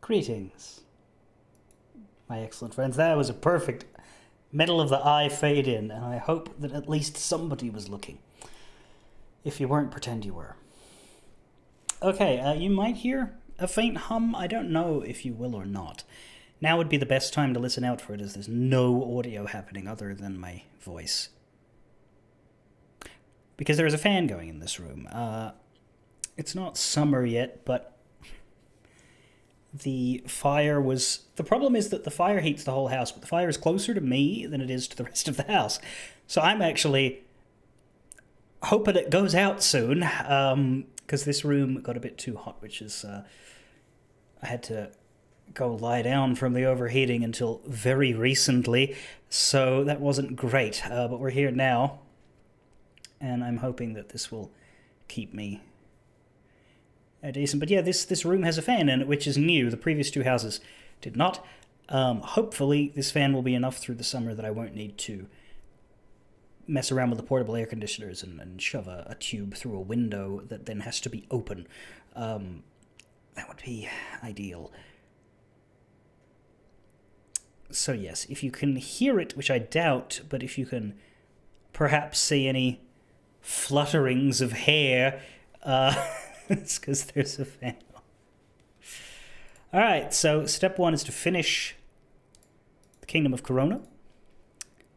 Greetings, my excellent friends. That was a perfect middle of the eye fade in, and I hope that at least somebody was looking. If you weren't, pretend you were. Okay, you might hear a faint hum. I don't know if you will or not. Now would be the best time to listen out for it, as there's no audio happening other than my voice. Because there is a fan going in this room. It's not summer yet, but the fire was... The problem is that the fire heats the whole house, but the fire is closer to me than it is to the rest of the house. So I'm actually hoping it goes out soon, because this room got a bit too hot, which is... I had to go lie down from the overheating until very recently, so that wasn't great. But we're here now, and I'm hoping that this will keep me decent. But yeah, this room has a fan in it, which is new. The previous two houses did not. Hopefully this fan will be enough through the summer that I won't need to mess around with the portable air conditioners and shove a tube through a window that then has to be open. That would be ideal. So yes, if you can hear it, which I doubt, but if you can perhaps see any flutterings of hair, it's because there's a fan on. Alright, so step one is to finish the Kingdom of Corona,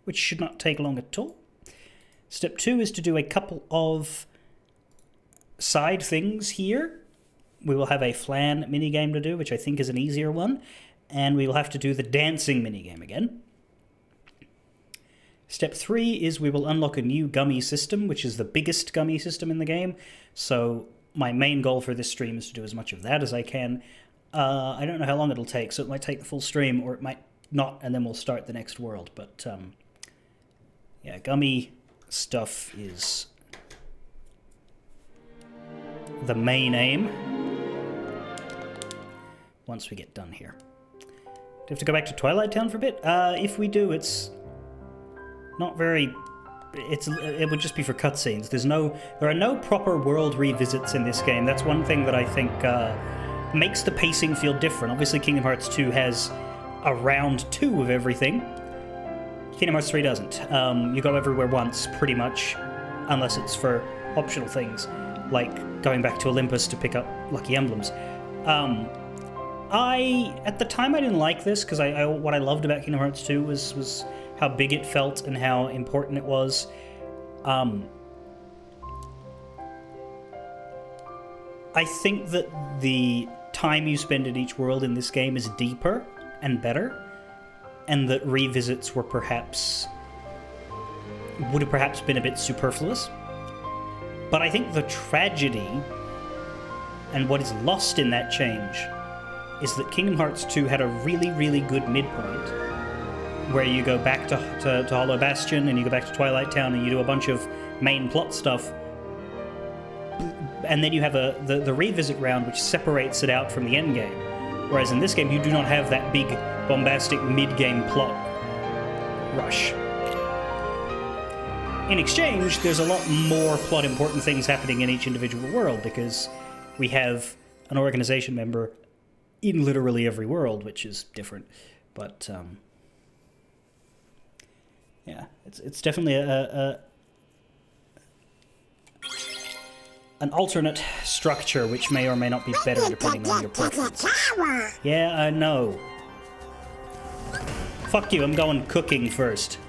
which should not take long at all. Step two is to do a couple of side things here. We will have a flan minigame to do, which I think is an easier one. And we will have to do the dancing minigame again. Step 3 is we will unlock a new gummy system, which is the biggest gummy system in the game. So my main goal for this stream is to do as much of that as I can. I don't know how long it'll take, so it might take the full stream, or it might not, and then we'll start the next world. But yeah, gummy stuff is the main aim once we get done here. Do we have to go back to Twilight Town for a bit? If we do, it's not very... It would just be for cutscenes. There are no proper world revisits in this game. That's one thing that I think makes the pacing feel different. Obviously, Kingdom Hearts 2 has a round 2 of everything. Kingdom Hearts 3 doesn't. You go everywhere once, pretty much, unless it's for optional things, like going back to Olympus to pick up Lucky Emblems. At the time I didn't like this, because what I loved about Kingdom Hearts 2 was how big it felt and how important it was. I think that the time you spend in each world in this game is deeper and better, and that revisits would have perhaps been a bit superfluous. But I think the tragedy and what is lost in that change is that Kingdom Hearts 2 had a really, really good midpoint where you go back to Hollow Bastion and you go back to Twilight Town and you do a bunch of main plot stuff, and then you have the revisit round which separates it out from the end game. Whereas in this game you do not have that big bombastic mid-game plot rush. In exchange, there's a lot more plot important things happening in each individual world, because we have an organization member in literally every world, which is different. But yeah, it's definitely an alternate structure, which may or may not be better depending on your preference. Yeah, I know. Fuck you, I'm going cooking first.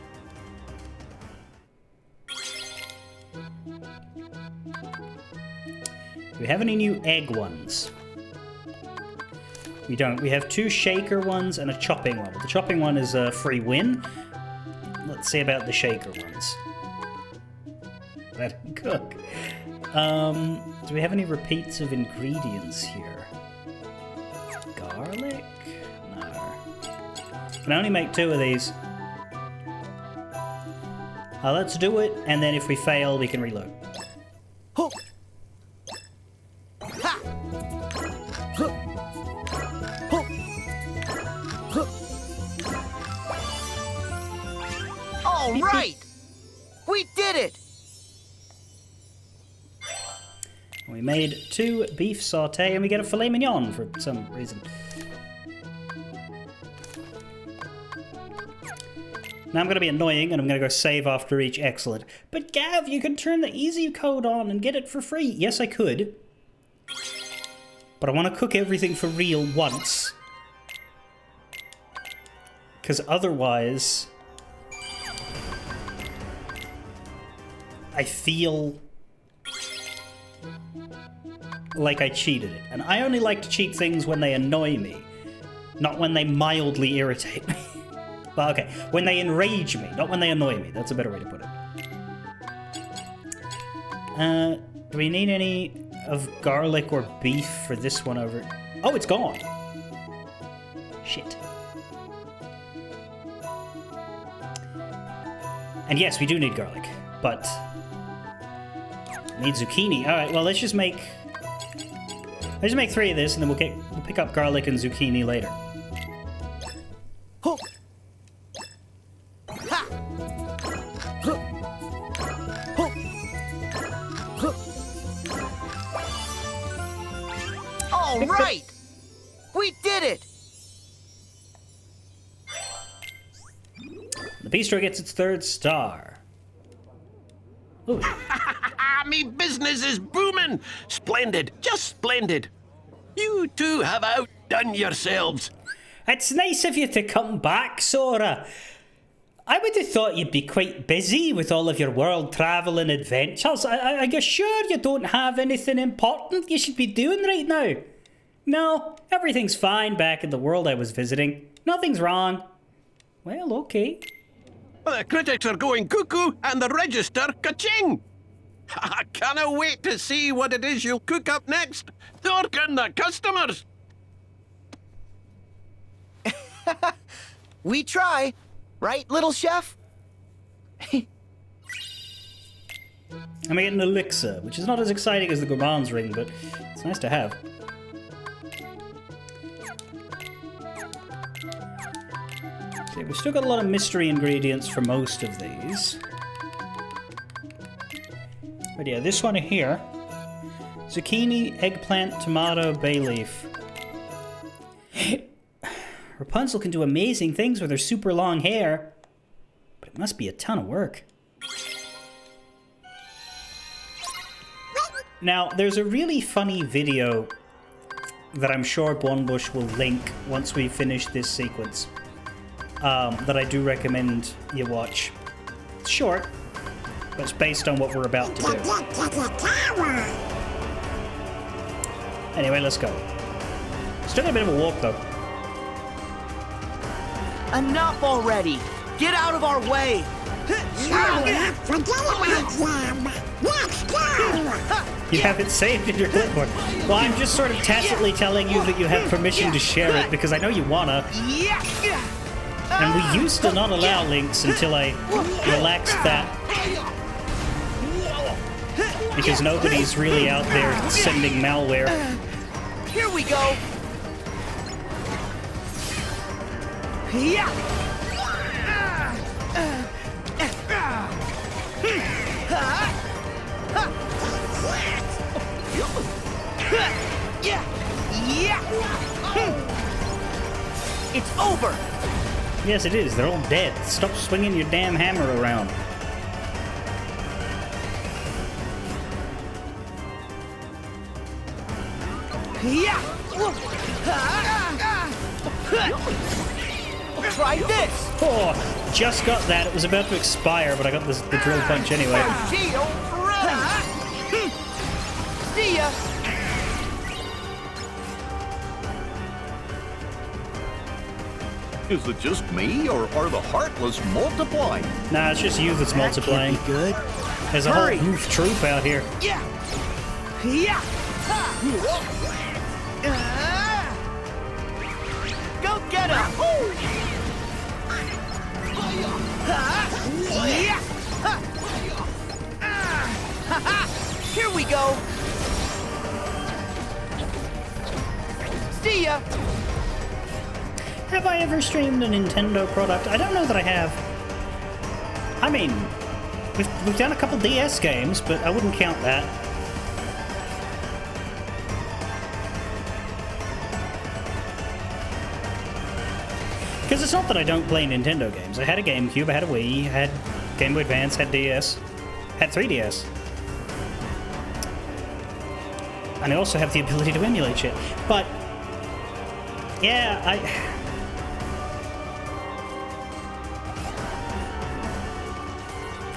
Do we have any new egg ones? We don't. We have 2 shaker ones and a chopping one. But the chopping one is a free win. Let's see about the shaker ones. Let it cook. Do we have any repeats of ingredients here? Garlic? No. Can only make 2 of these. Let's do it, and then if we fail, we can reload. All right! We did it! We made 2 beef sauté, and we get a filet mignon for some reason. Now I'm going to be annoying and I'm going to go save after each. Excellent. But Gav, you can turn the easy code on and get it for free. Yes, I could. But I want to cook everything for real once. Because otherwise, I feel like I cheated it. And I only like to cheat things when they annoy me, not when they mildly irritate me. Well, okay, when they enrage me, not when they annoy me. That's a better way to put it. Do we need any of garlic or beef for this one over? Oh, it's gone. Shit. And yes, we do need garlic, but need zucchini. All right, well, let's just make 3 of this, and then we'll pick up garlic and zucchini later. Oh. Ha. Huh. Oh. Huh. All right, we did it. The bistro gets its 3rd star. Ooh. Me business is booming. Splendid, just splendid. You two have outdone yourselves. It's nice of you to come back, Sora. I would have thought you'd be quite busy with all of your world traveling adventures. Are you sure you don't have anything important you should be doing right now? No, everything's fine back in the world I was visiting. Nothing's wrong. Well, okay. The critics are going cuckoo and the register ka-ching. I cannot wait to see what it is you'll cook up next. Thorkin the customers. We try, right, little chef? I'm getting an elixir, which is not as exciting as the gourmand's ring, but it's nice to have. See, we've still got a lot of mystery ingredients for most of these. But yeah, this one here. Zucchini, eggplant, tomato, bay leaf. Rapunzel can do amazing things with her super long hair, but it must be a ton of work. Now, there's a really funny video that I'm sure Bonbush will link once we finish this sequence, that I do recommend you watch. It's short, but it's based on what we're about to do. Anyway, let's go. Still got a bit of a walk, though. Enough already! Get out of our way! You have it saved in your clipboard. Well, I'm just sort of tacitly telling you that you have permission to share it because I know you wanna. And we used to not allow links until I relaxed that. Because nobody's really out there sending malware. Here we go! It's over! Yes, it is. They're all dead. Stop swinging your damn hammer around. Try this! Oh, just got that. It was about to expire, but I got the drill punch anyway. See ya! Is it just me, or are the Heartless multiplying? Nah, it's just you that's multiplying. That can't be good. There's a whole youth troop out here. Go get him! Here we go! See ya! Have I ever streamed a Nintendo product? I don't know that I have. I mean, we've done a couple DS games, but I wouldn't count that. Because it's not that I don't play Nintendo games. I had a GameCube, I had a Wii, had Game Boy Advance, had DS, had 3DS. And I also have the ability to emulate shit. But, yeah, I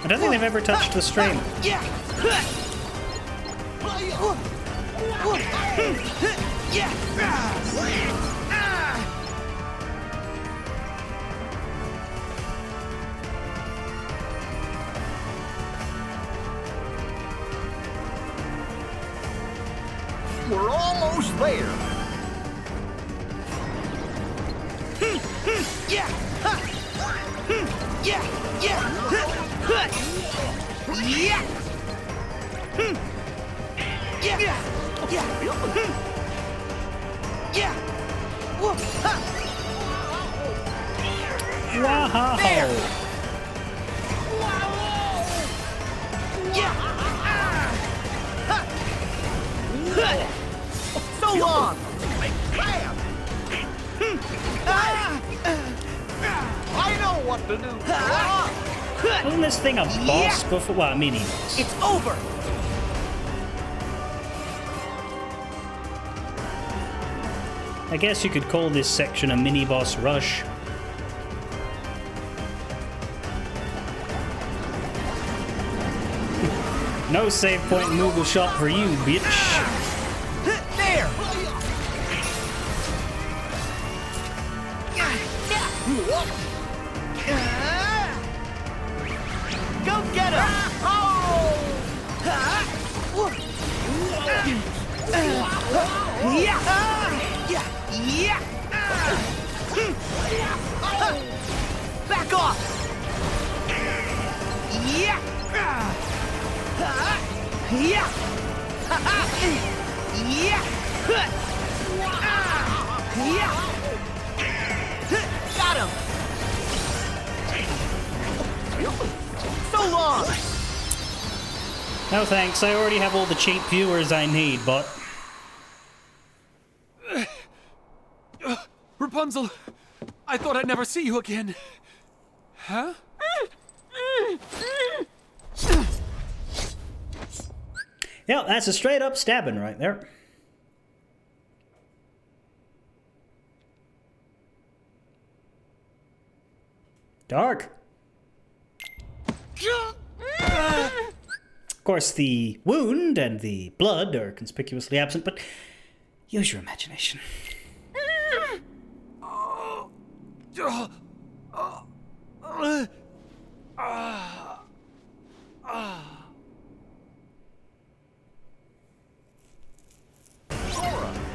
don't think they've ever touched the stream. Yeah. Yeah. We're almost there. Yeah. Yeah. Yeah. Yeah. Yeah. Yeah. Yeah. Whoa. Ha. Wow! Yeah. Ha. So long. Bam! I know what to do. Wasn't this thing a boss before? Well, a mini boss. It's over. I guess you could call this section a mini boss rush. No save point Moogle shot for you, bitch. There. Go get him. Yeah. Back off. Yeah. Yeah. Yeah. Yeah. Got him. So long. No thanks, I already have all the cheap viewers I need, but... Rapunzel, I thought I'd never see you again. Huh? Yeah, that's a straight up stabbing right there. Dark. Of course, the wound and the blood are conspicuously absent, but use your imagination.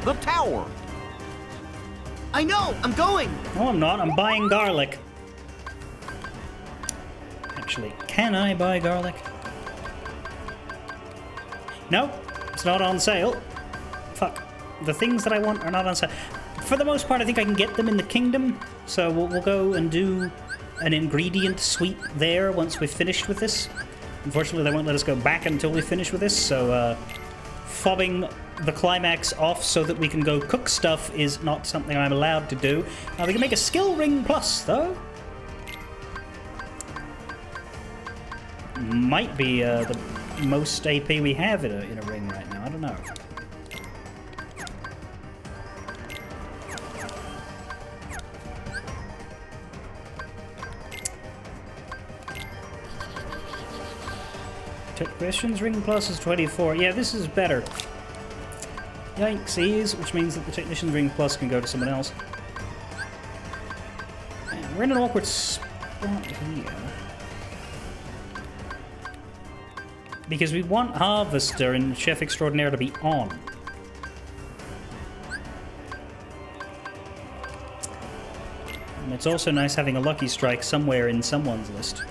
The tower. I know. I'm going. No, I'm not. I'm buying garlic. Actually, can I buy garlic? No, it's not on sale. Fuck. The things that I want are not on sale. For the most part, I think I can get them in the kingdom. So we'll go and do an ingredient sweep there once we've finished with this. Unfortunately, they won't let us go back until we finish with this, so fobbing the climax off so that we can go cook stuff is not something I'm allowed to do. We can make a skill ring plus, though. Might be the most AP we have in a ring right now. I don't know. Technician's ring plus is 24. Yeah, this is better. Yikesies, which means that the Technician's ring plus can go to someone else. Man, we're in an awkward spot here. Because we want Harvester and Chef Extraordinaire to be on. And it's also nice having a Lucky Strike somewhere in someone's list.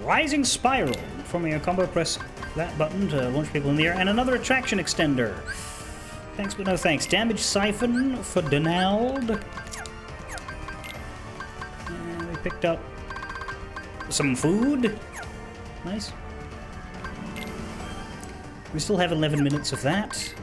Rising Spiral. Forming a combo, press that button to launch people in the air. And another attraction extender. Thanks, but no thanks. Damage Siphon for Donald. And we picked up some food. Nice. We still have 11 minutes of that.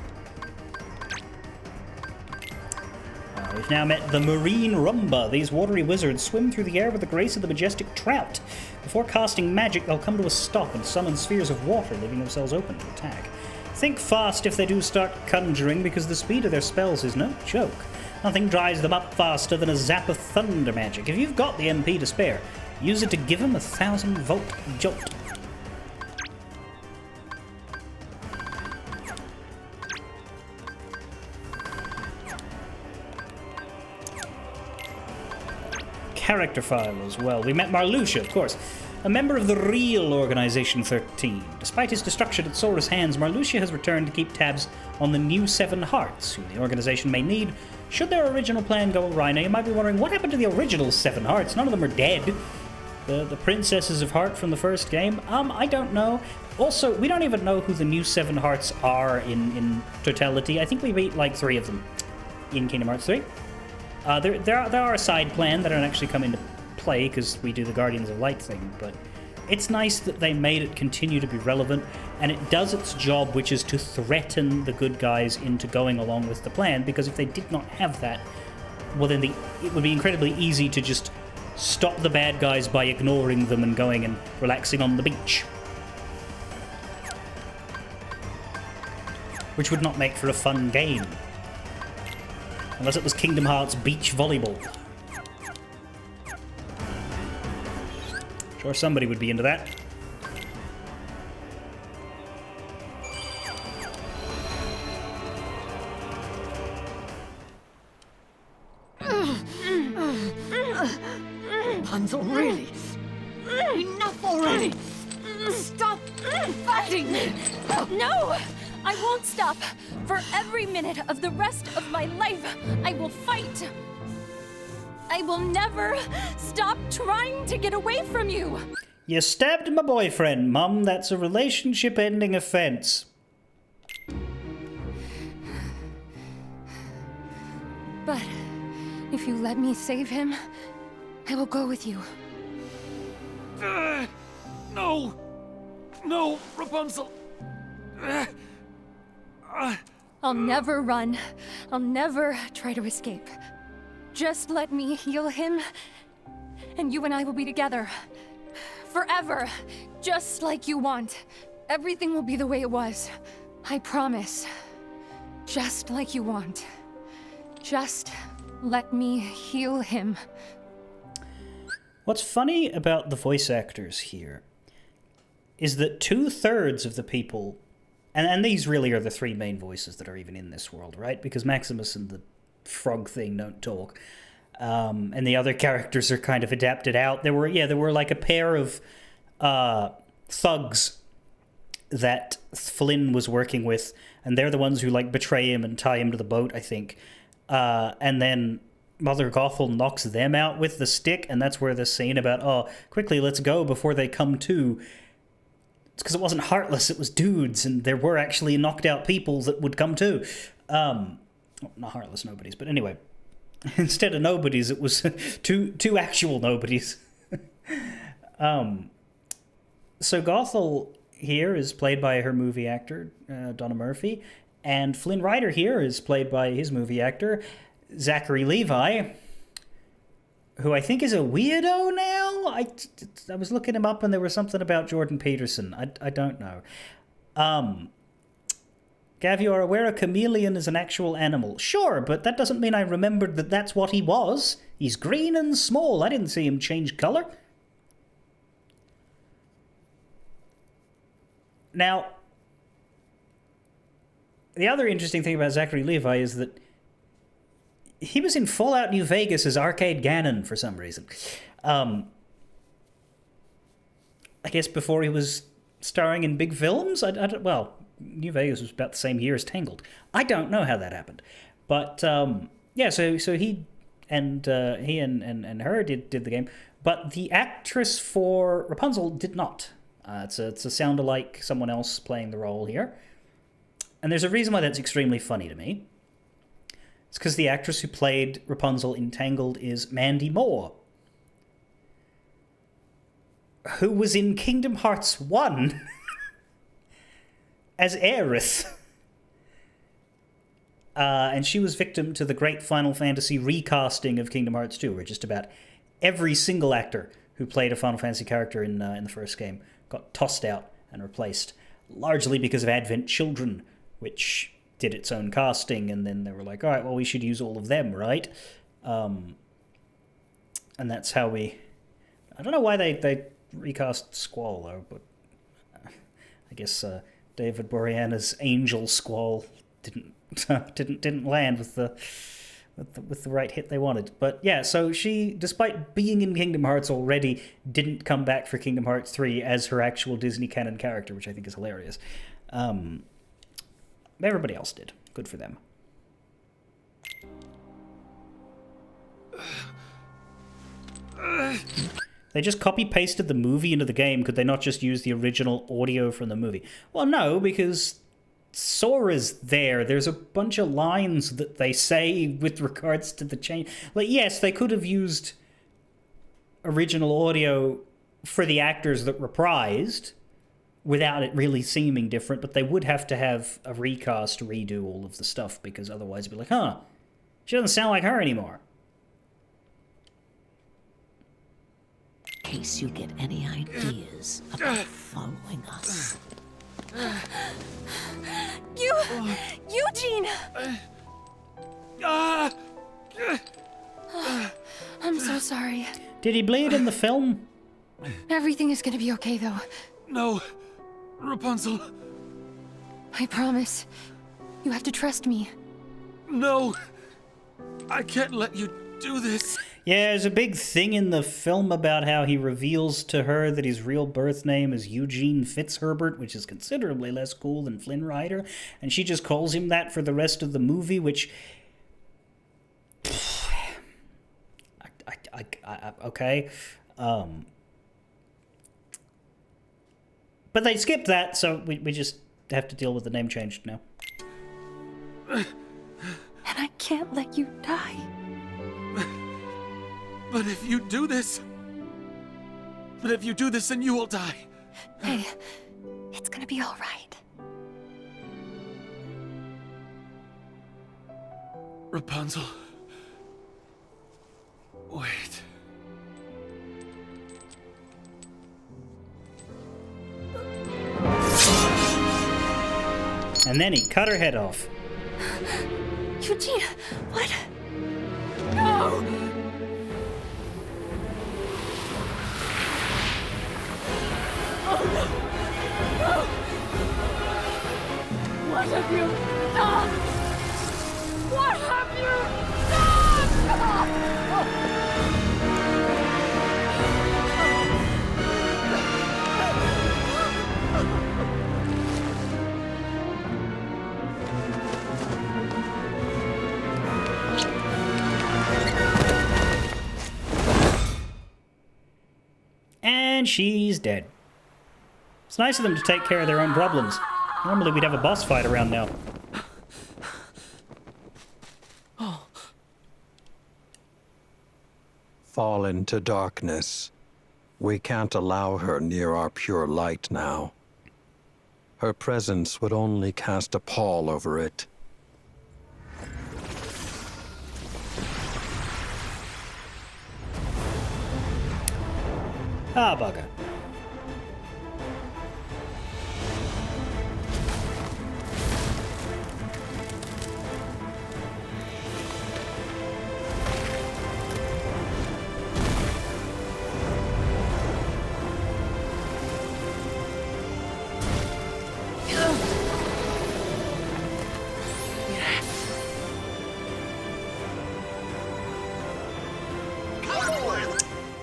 We've now met the Marine Rumba. These watery wizards swim through the air with the grace of the majestic trout. Before casting magic, they'll come to a stop and summon spheres of water, leaving themselves open to attack. Think fast if they do start conjuring, because the speed of their spells is no joke. Nothing dries them up faster than a zap of thunder magic. If you've got the MP to spare, use it to give them a 1,000-volt jolt. Character file as well. We met Marluxia, of course, a member of the real Organization 13. Despite his destruction at Sora's hands, Marluxia has returned to keep tabs on the new Seven Hearts, whom the organization may need should their original plan go awry. Now, you might be wondering, what happened to the original Seven Hearts? None of them are dead. The Princesses of Heart from the first game? I don't know. Also, we don't even know who the new Seven Hearts are in totality. I think we beat like 3 of them in Kingdom Hearts 3. There are a side plan that don't actually come into play because we do the Guardians of Light thing, but it's nice that they made it continue to be relevant, and it does its job, which is to threaten the good guys into going along with the plan, because if they did not have that, well then it would be incredibly easy to just stop the bad guys by ignoring them and going and relaxing on the beach. Which would not make for a fun game. Unless it was Kingdom Hearts Beach Volleyball. Sure, somebody would be into that. Rapunzel, really? Enough already! Stop fighting! No! I won't stop! For every minute of the rest of my life, I will fight! I will never stop trying to get away from you! You stabbed my boyfriend, Mum. That's a relationship-ending offense. But if you let me save him, I will go with you. No! No, Rapunzel! I'll never run. I'll never try to escape. Just let me heal him, and you and I will be together. Forever. Just like you want. Everything will be the way it was. I promise. Just like you want. Just let me heal him. What's funny about the voice actors here is that 2/3 of the people, and these really are the 3 main voices that are even in this world, right? Because Maximus and the frog thing don't talk. And the other characters are kind of adapted out. There were like a pair of thugs that Flynn was working with, and they're the ones who like betray him and tie him to the boat, I think. And then Mother Gothel knocks them out with the stick, and that's where the scene about, oh, quickly, let's go before they come to. It's because it wasn't Heartless, it was dudes, and there were actually knocked out people that would come to. Not Heartless nobodies, but anyway. Instead of nobodies, it was two actual nobodies. So Gothel here is played by her movie actor, Donna Murphy, and Flynn Rider here is played by his movie actor, Zachary Levi, who I think is a weirdo now. I was looking him up and there was something about Jordan Peterson. I don't know. Gav, you are aware a chameleon is an actual animal. Sure, but that doesn't mean I remembered that that's what he was. He's green and small. I didn't see him change color. Now, the other interesting thing about Zachary Levi is that he was in Fallout New Vegas as Arcade Gannon for some reason. I guess before he was starring in big films? Well, New Vegas was about the same year as Tangled. I don't know how that happened. But, yeah, so he and her did the game. But the actress for Rapunzel did not. It's a sound-alike someone else playing the role here. And there's a reason why that's extremely funny to me. It's because the actress who played Rapunzel in Tangled is Mandy Moore, who was in Kingdom Hearts 1 as Aerith. And she was victim to the great Final Fantasy recasting of Kingdom Hearts 2, where just about every single actor who played a Final Fantasy character in the first game got tossed out and replaced, largely because of Advent Children, which did its own casting, and then they were like, all right, well, we should use all of them, right? And that's how we... I don't know why they recast Squall, though, but I guess David Boreanaz's Angel Squall didn't land with the right hit they wanted. But yeah, so she, despite being in Kingdom Hearts already, didn't come back for Kingdom Hearts 3 as her actual Disney canon character, which I think is hilarious. Everybody else did. Good for them. They just copy-pasted the movie into the game. Could they not just use the original audio from the movie? Well, no, because Sora's there. There's a bunch of lines that they say with regards to the change. Like, yes, they could have used original audio for the actors that reprised without it really seeming different, but they would have to have a recast to redo all of the stuff, because otherwise it'd be like, huh, she doesn't sound like her anymore. In case you get any ideas about following us. Eugene! I'm so sorry. Did he bleed in the film? Everything is gonna be okay, though. No, Rapunzel. I promise. You have to trust me. No, I can't let you do this. Yeah, there's a big thing in the film about how he reveals to her that his real birth name is Eugene Fitzherbert, which is considerably less cool than Flynn Rider, and she just calls him that for the rest of the movie, which... okay. But they skipped that, so we just have to deal with the name change now. And I can't let you die. But if you do this, then you will die. Hey, it's gonna be all right. Rapunzel. Wait. And then he cut her head off. Eugene, what? No! What have you done? What have you And she's dead. It's nice of them to take care of their own problems. Normally we'd have a boss fight around now. Fall into darkness. We can't allow her near our pure light now. Her presence would only cast a pall over it. Ah, bugger.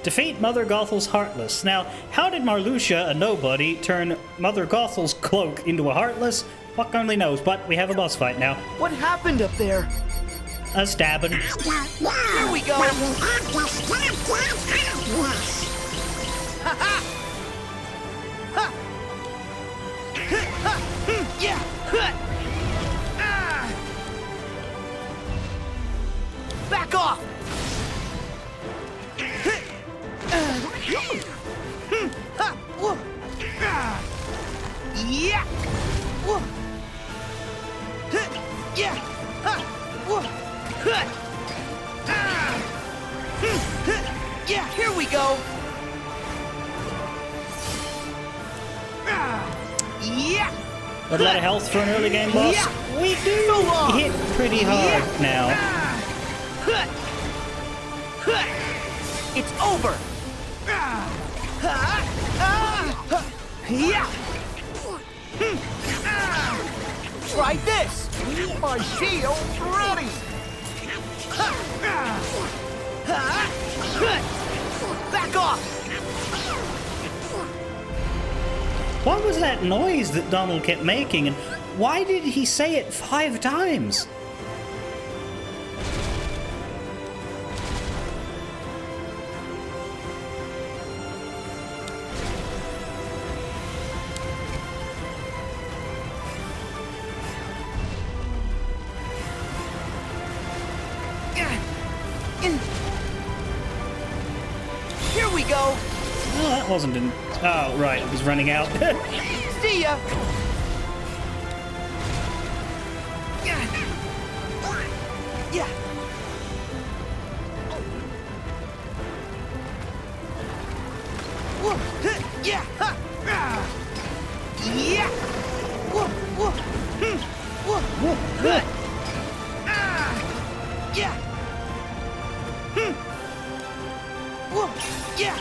Defeat Mother Gothel's Heartless. Now, how did Marluxia, a nobody, turn Mother Gothel's cloak into a Heartless? Fuck only knows, but we have a boss fight now. What happened up there? A stabbing. Here we go! Yeah! Back off! Yeah! go. Yeah. Got a lot of health for an early game boss. Yeah. We do So long. hit pretty hard now. It's over. Yeah. Try this. My shield's ready. Back off. What was that noise that Donald kept making, and why did he say it 5 times? Here we go. Oh, that wasn't in... Oh, right, it was running out. See ya. Yeah. Whoa, yeah. Yeah. Whoa, whoa. Whoa. Yeah. Whoa, yeah.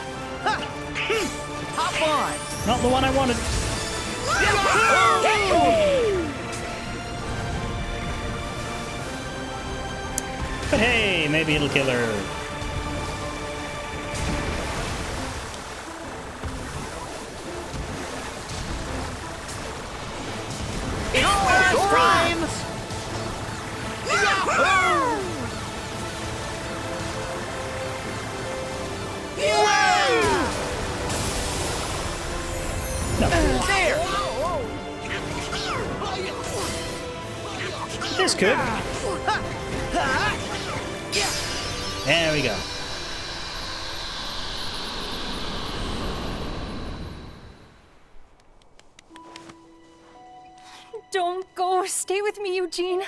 Hop on. Not the one I wanted. But hey, maybe it'll kill her. It's fast times. Yahoo! There! This could. There we go. Don't go. Stay with me, Eugene.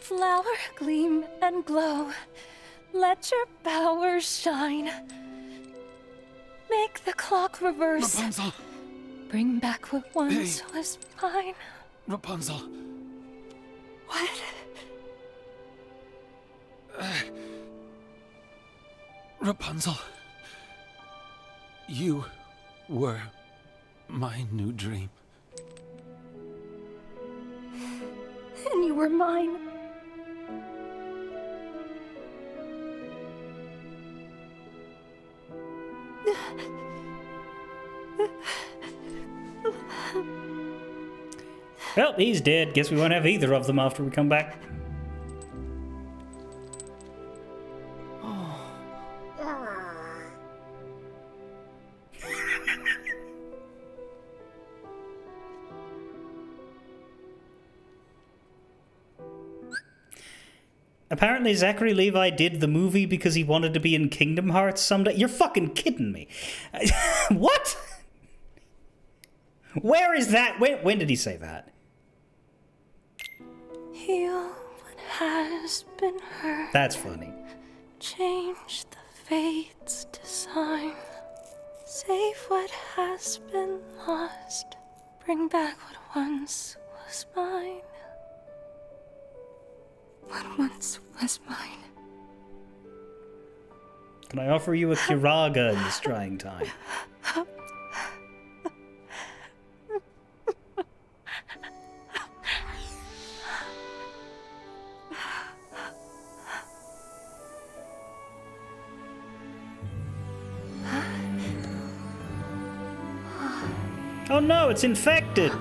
Flower, gleam, and glow. Let your powers shine. Make the clock reverse. Rapunzel! Bring back what once Hey. was mine. Rapunzel! What? Rapunzel! You were my new dream. And you were mine. Well, he's dead. Guess we won't have either of them after we come back. Apparently, Zachary Levi did the movie because he wanted to be in Kingdom Hearts someday. You're fucking kidding me. What? Where is that? When did he say that? Heal what has been hurt. That's funny. Change the fate's design. Save what has been lost. Bring back what once was mine. What once was mine. Can I offer you a Kiraga in this trying time? Oh no, it's infected!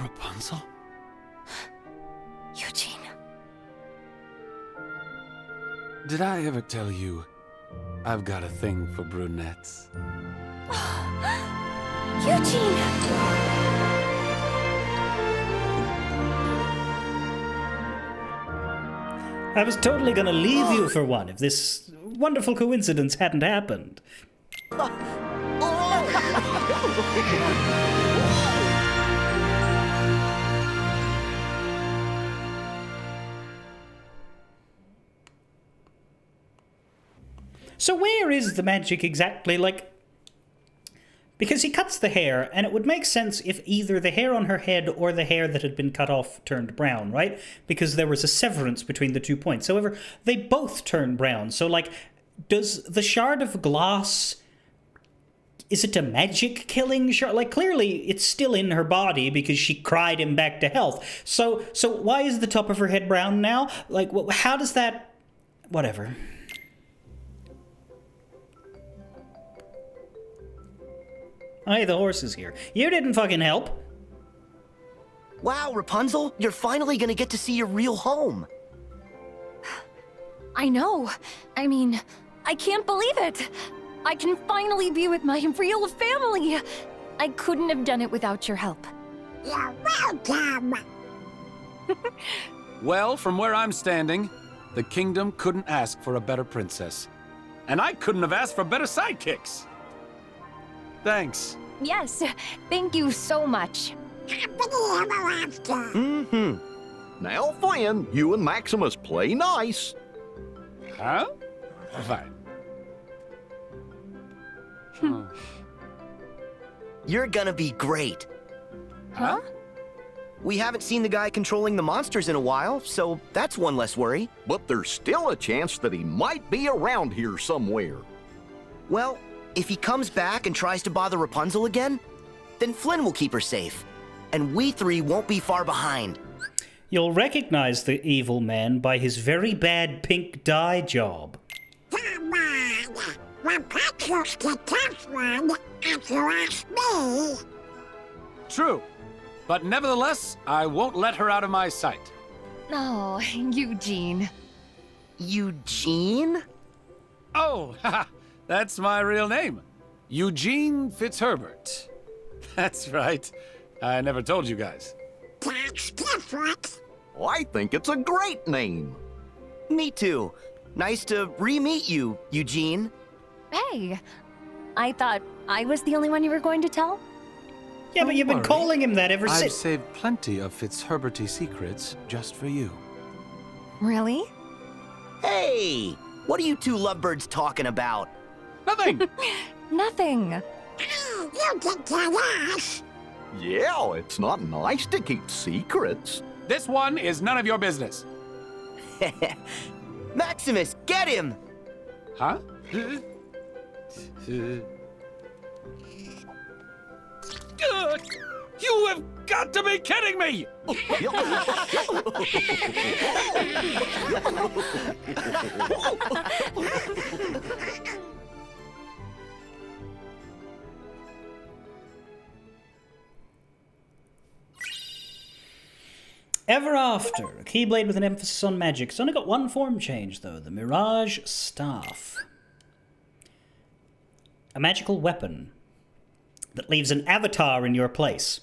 Rapunzel? Eugene. Did I ever tell you I've got a thing for brunettes? Eugene! I was totally gonna leave you for one if this wonderful coincidence hadn't happened. So where is the magic exactly? Like, because he cuts the hair, and it would make sense if either the hair on her head or the hair that had been cut off turned brown, right? Because there was a severance between the 2 points. However, they both turn brown. So, like, does the shard of glass... Is it a magic killing shard? Like, clearly it's still in her body because she cried him back to health. So why is the top of her head brown now? Like, how does that... Whatever. Hey, the horse is here. You didn't fucking help. Wow, Rapunzel, you're finally gonna get to see your real home. I know. I mean, I can't believe it. I can finally be with my real family. I couldn't have done it without your help. You're welcome. Well, from where I'm standing, the kingdom couldn't ask for a better princess. And I couldn't have asked for better sidekicks. Thanks. Yes, thank you so much. Happily ever after. Mm-hmm. Now, Flynn, you and Maximus play nice. Huh? Fine. You're gonna be great. Huh? We haven't seen the guy controlling the monsters in a while, so that's one less worry. But there's still a chance that he might be around here somewhere. Well, if he comes back and tries to bother Rapunzel again, then Flynn will keep her safe. And we three won't be far behind. You'll recognize the evil man by his very bad pink dye job. Come on. Rapunzel's the tough one, if you ask me. True. But nevertheless, I won't let her out of my sight. Oh, Eugene. Eugene? Oh, haha, that's my real name. Eugene Fitzherbert. That's right. I never told you guys. That's different. I think it's a great name. Me too. Nice to re-meet you, Eugene. Hey, I thought I was the only one you were going to tell? Yeah, but you've been worry. calling him that ever I've since. saved plenty of Fitzherberty secrets just for you. Really? Hey! What are you two lovebirds talking about? Nothing! Nothing. Oh, you can tell us. Yeah, it's not nice to keep secrets. This one is none of your business. Maximus, get him! Huh? You have got to be kidding me! Ever After, a Keyblade with an emphasis on magic. It's only got one form change, though, the Mirage Staff. A magical weapon that leaves an avatar in your place.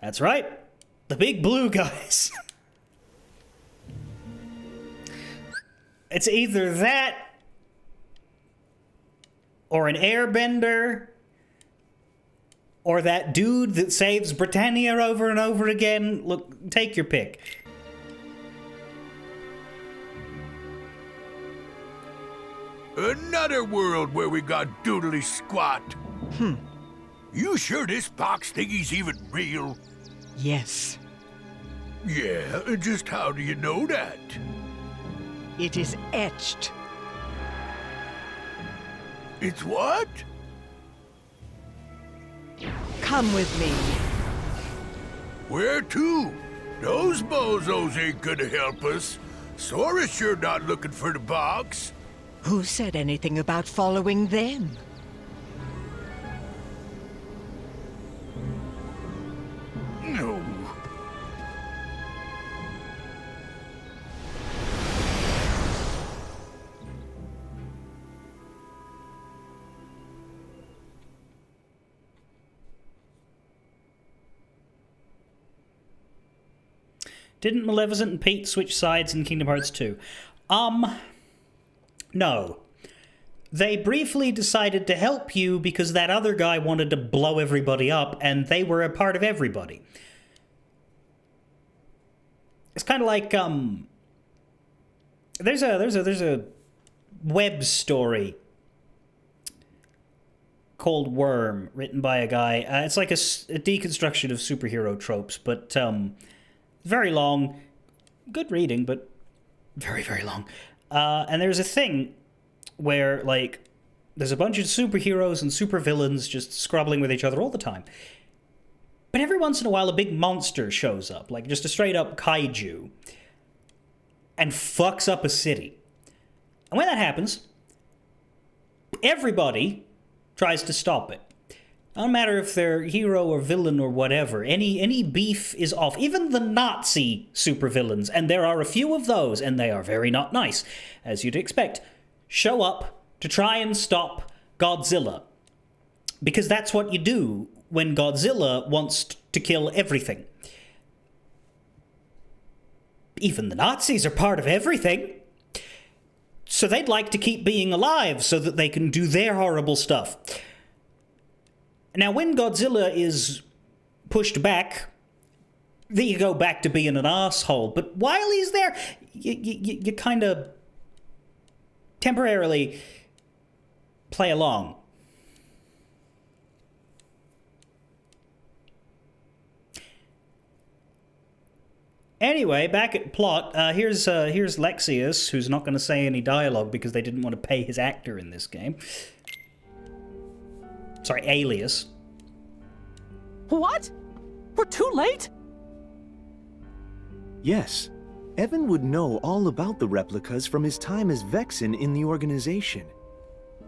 That's right, the big blue guys. It's either that or an airbender or that dude that saves Britannia over and over again. Look, take your pick. Another world where we got doodly squat. You sure this box thingy's even real? Yes, Yeah, just how do you know that? it is etched. It's what? Come with me. Where to? Those bozos ain't gonna help us. Sora's sure not looking for the box. Who said anything about following them? Didn't Maleficent and Pete switch sides in Kingdom Hearts 2? No. They briefly decided to help you because that other guy wanted to blow everybody up, and they were a part of everybody. It's kind of like, there's a web story called Worm, written by a guy. It's like a deconstruction of superhero tropes, but very long. Good reading, but very, very long. And there's a thing where, like, there's a bunch of superheroes and supervillains just scrubbling with each other all the time. But every once in a while, a big monster shows up, like just a straight-up kaiju, and fucks up a city. And when that happens, everybody tries to stop it. No matter if they're hero or villain or whatever, any beef is off. Even the Nazi supervillains, and there are a few of those, and they are very not nice, as you'd expect, show up to try and stop Godzilla. Because that's what you do when Godzilla wants to kill everything. Even the Nazis are part of everything. So they'd like to keep being alive so that they can do their horrible stuff. Now, when Godzilla is pushed back, you go back to being an asshole. But while he's there, you kind of temporarily play along. Anyway, back at plot, here's Lexius, who's not going to say any dialogue because they didn't want to pay his actor in this game. Sorry, Alias. What? We're too late? Yes. Evan would know all about the replicas from his time as Vexen in the organization.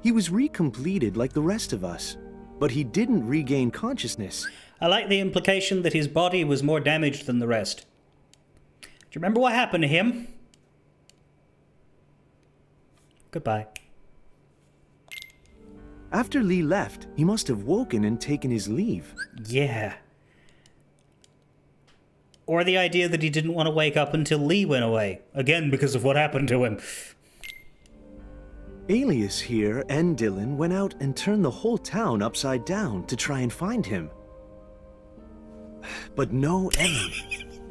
He was recompleted like the rest of us, but he didn't regain consciousness. I like the implication that his body was more damaged than the rest. Do you remember what happened to him? Goodbye. After Lee left, he must have woken and taken his leave. Yeah. Or the idea that he didn't want to wake up until Lee went away. Again, because of what happened to him. Alias here and Dylan went out and turned the whole town upside down to try and find him. But no Evan.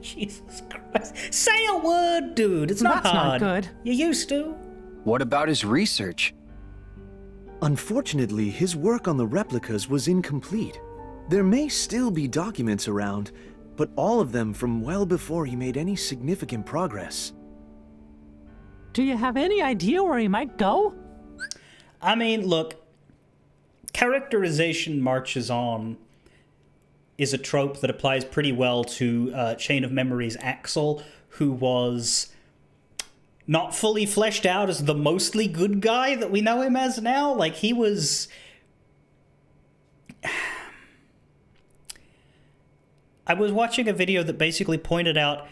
Jesus Christ. Say a word, dude. It's not That's hard. not good. You used to. What about his research? Unfortunately, his work on the replicas was incomplete. There may still be documents around, but all of them from well before he made any significant progress. Do you have any idea where he might go? I mean, look, characterization marches on is a trope that applies pretty well to Chain of Memories' Axel, who was not fully fleshed out as the mostly good guy that we know him as now. Like, he was... I was watching a video that basically pointed out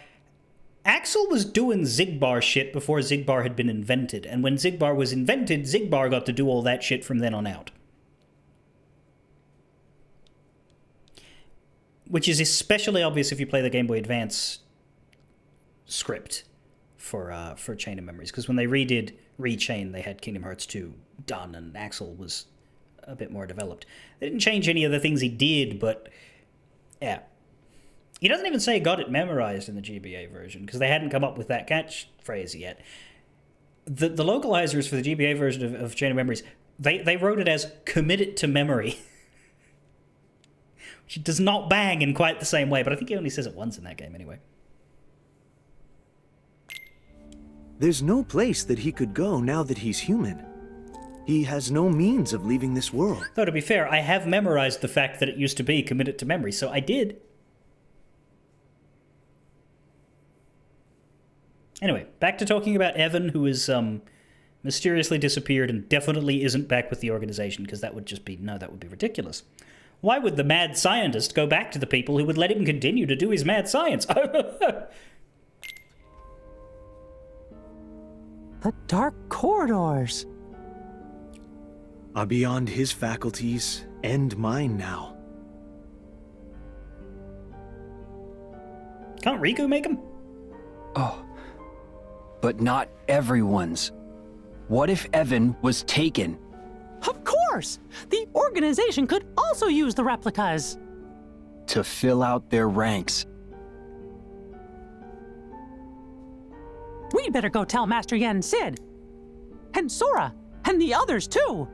Axel was doing Xigbar shit before Xigbar had been invented, and when Xigbar was invented, Xigbar got to do all that shit from then on out. Which is especially obvious if you play the Game Boy Advance script for Chain of Memories, because when they redid Rechain, they had Kingdom Hearts 2 done, and Axel was a bit more developed. They didn't change any of the things he did, but yeah. He doesn't even say got it memorized in the GBA version, because they hadn't come up with that catchphrase yet. The localizers for the GBA version of Chain of Memories, they wrote it as commit it to memory. Which does not bang in quite the same way, but I think he only says it once in that game anyway. There's no place that he could go now that he's human. He has no means of leaving this world. Though, to be fair, I have memorized the fact that it used to be commit it to memory, so I did. Anyway, back to talking about Evan, who is mysteriously disappeared and definitely isn't back with the organization, because that would just be, no, that would be ridiculous. Why would the mad scientist go back to the people who would let him continue to do his mad science? The dark corridors are beyond his faculties and mine now. Can't Riku make him? Oh. But not everyone's. What if Evan was taken? Of course! The organization could also use the replicas. To fill out their ranks. We better go tell Master Yen Sid. And Sora. And the others, too.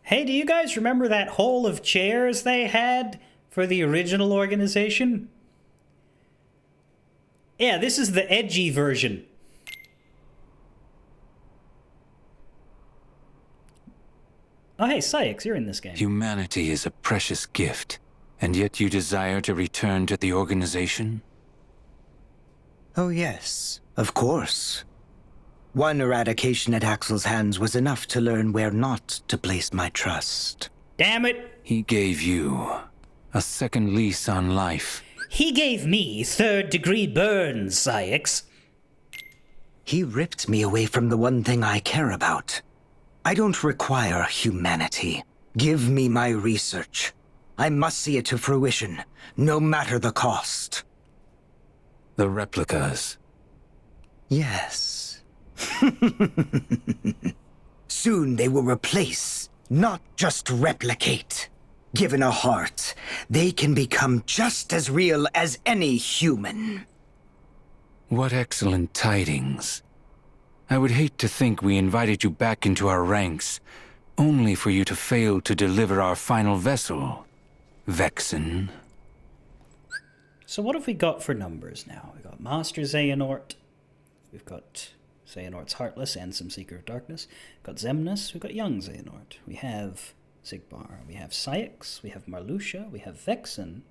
Hey, do you guys remember that hall of chairs they had for the original organization? Yeah, this is the edgy version. Oh, hey, Sykes, you're in this game. Humanity is a precious gift, and yet you desire to return to the organization? Oh, yes, of course. One eradication at Axel's hands was enough to learn where not to place my trust. Damn it! He gave you a second lease on life. He gave me third-degree burns, Sykes. He ripped me away from the one thing I care about. I don't require humanity. Give me my research. I must see it to fruition, no matter the cost. The replicas. Yes. Soon they will replace, not just replicate. Given a heart, they can become just as real as any human. What excellent tidings. I would hate to think we invited you back into our ranks, only for you to fail to deliver our final vessel, Vexen. So what have we got for numbers now? We've got Master Xehanort. We've got Xehanort's Heartless and some Seeker of Darkness. We've got Xemnas. We've got Young Xehanort. We have Sigbar. We have Sykes. We have Marluxia. We have Vexen.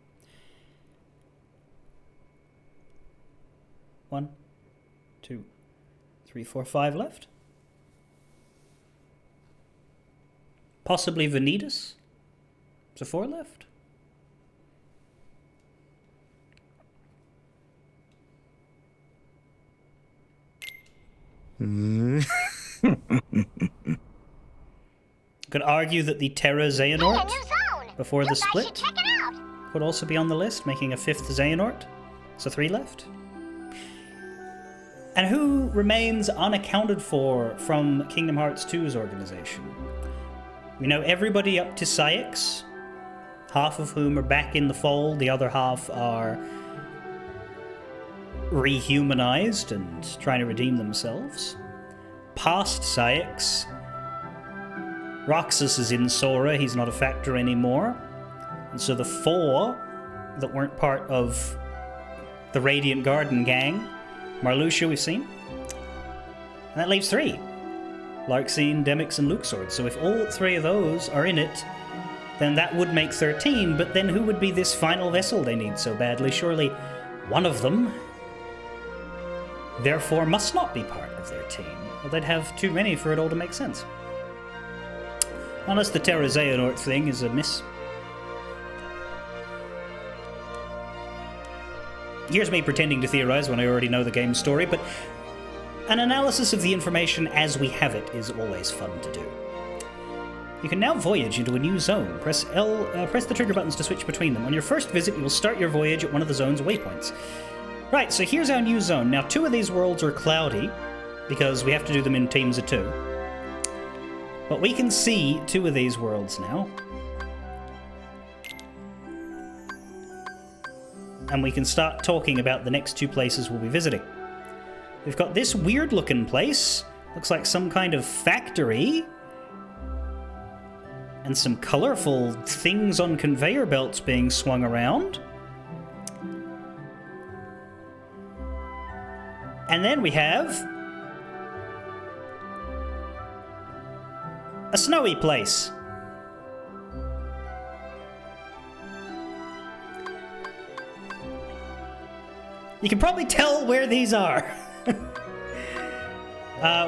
1, 2, 3, 4, 5 left. Possibly Vanitas. So 4 left. Could argue that the Terra Xehanort before the split would also be on the list, making a 5th Xehanort. So 3 left. And who remains unaccounted for from Kingdom Hearts 2's organization? We know everybody up to Sykes, half of whom are back in the fold, the other half are rehumanized and trying to redeem themselves. Past Sykes, Roxas is in Sora, he's not a factor anymore. And so the 4 that weren't part of the Radiant Garden gang, Marluxia we've seen. And that leaves 3. Larxene, Demyx, and Luxord. So if all 3 of those are in it, then that would make 13, but then who would be this final vessel they need so badly? Surely one of them, therefore, must not be part of their team. Well, they'd have too many for it all to make sense. Unless the Terra Xehanort thing is a miss. Here's me pretending to theorize when I already know the game's story, but an analysis of the information as we have it is always fun to do. You can now voyage into a new zone. Press the trigger buttons to switch between them. On your first visit, you will start your voyage at one of the zone's waypoints. Right, so here's our new zone. Now, 2 of these worlds are cloudy, because we have to do them in teams of 2. But we can see 2 of these worlds now. And we can start talking about the next 2 places we'll be visiting. We've got this weird-looking place. Looks like some kind of factory. And some colorful things on conveyor belts being swung around. And then we have a snowy place. You can probably tell where these are.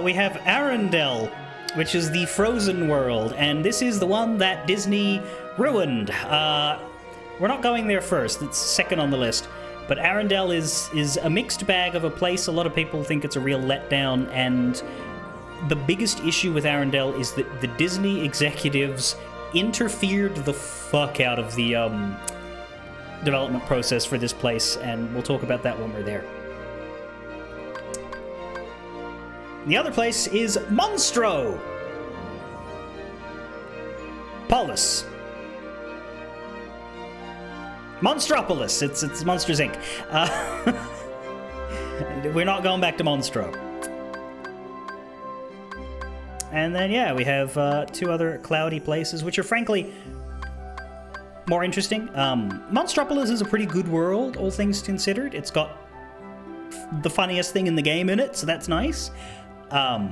We have Arendelle, which is the frozen world, and this is the one that Disney ruined. We're not going there first, it's second on the list. But Arendelle is a mixed bag of a place. A lot of people think it's a real letdown, and the biggest issue with Arendelle is that the Disney executives interfered the fuck out of the development process for this place, and we'll talk about that when we're there. The other place is Monstro! Polis. Monstropolis. It's Monsters, Inc. We're not going back to Monstro. And then, yeah, we have 2 other cloudy places, which are frankly more interesting. Monstropolis is a pretty good world, all things considered. It's got the funniest thing in the game in it, so that's nice. Now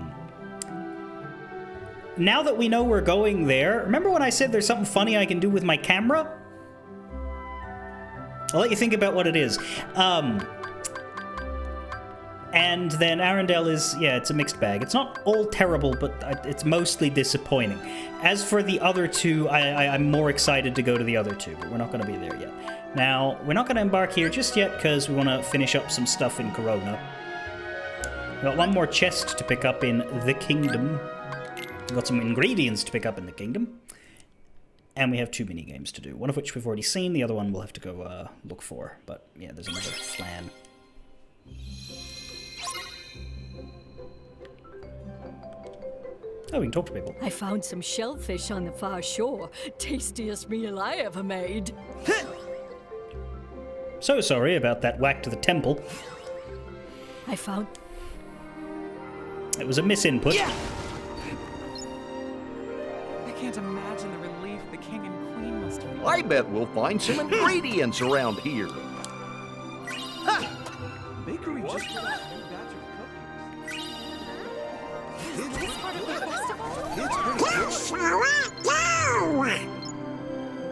that we know we're going there, remember when I said there's something funny I can do with my camera? I'll let you think about what it is. And then Arendelle is, yeah, it's a mixed bag. It's not all terrible, but it's mostly disappointing. As for the other 2, I'm more excited to go to the other 2, but we're not going to be there yet. Now, we're not going to embark here just yet because we want to finish up some stuff in Corona. We've got 1 more chest to pick up in the kingdom. We've got some ingredients to pick up in the kingdom. And we have 2 mini-games to do, one of which we've already seen, the other one we'll have to go look for. But, yeah, there's another plan. Oh, we can talk to people. I found some shellfish on the far shore. Tastiest meal I ever made. So sorry about that whack to the temple. I found... It was a misinput. Yeah! I can't imagine the relief the king and queen must have. I bet we'll find some ingredients around here. Ha! Bakery just put out a new batch of cookies. Is this part of the festival?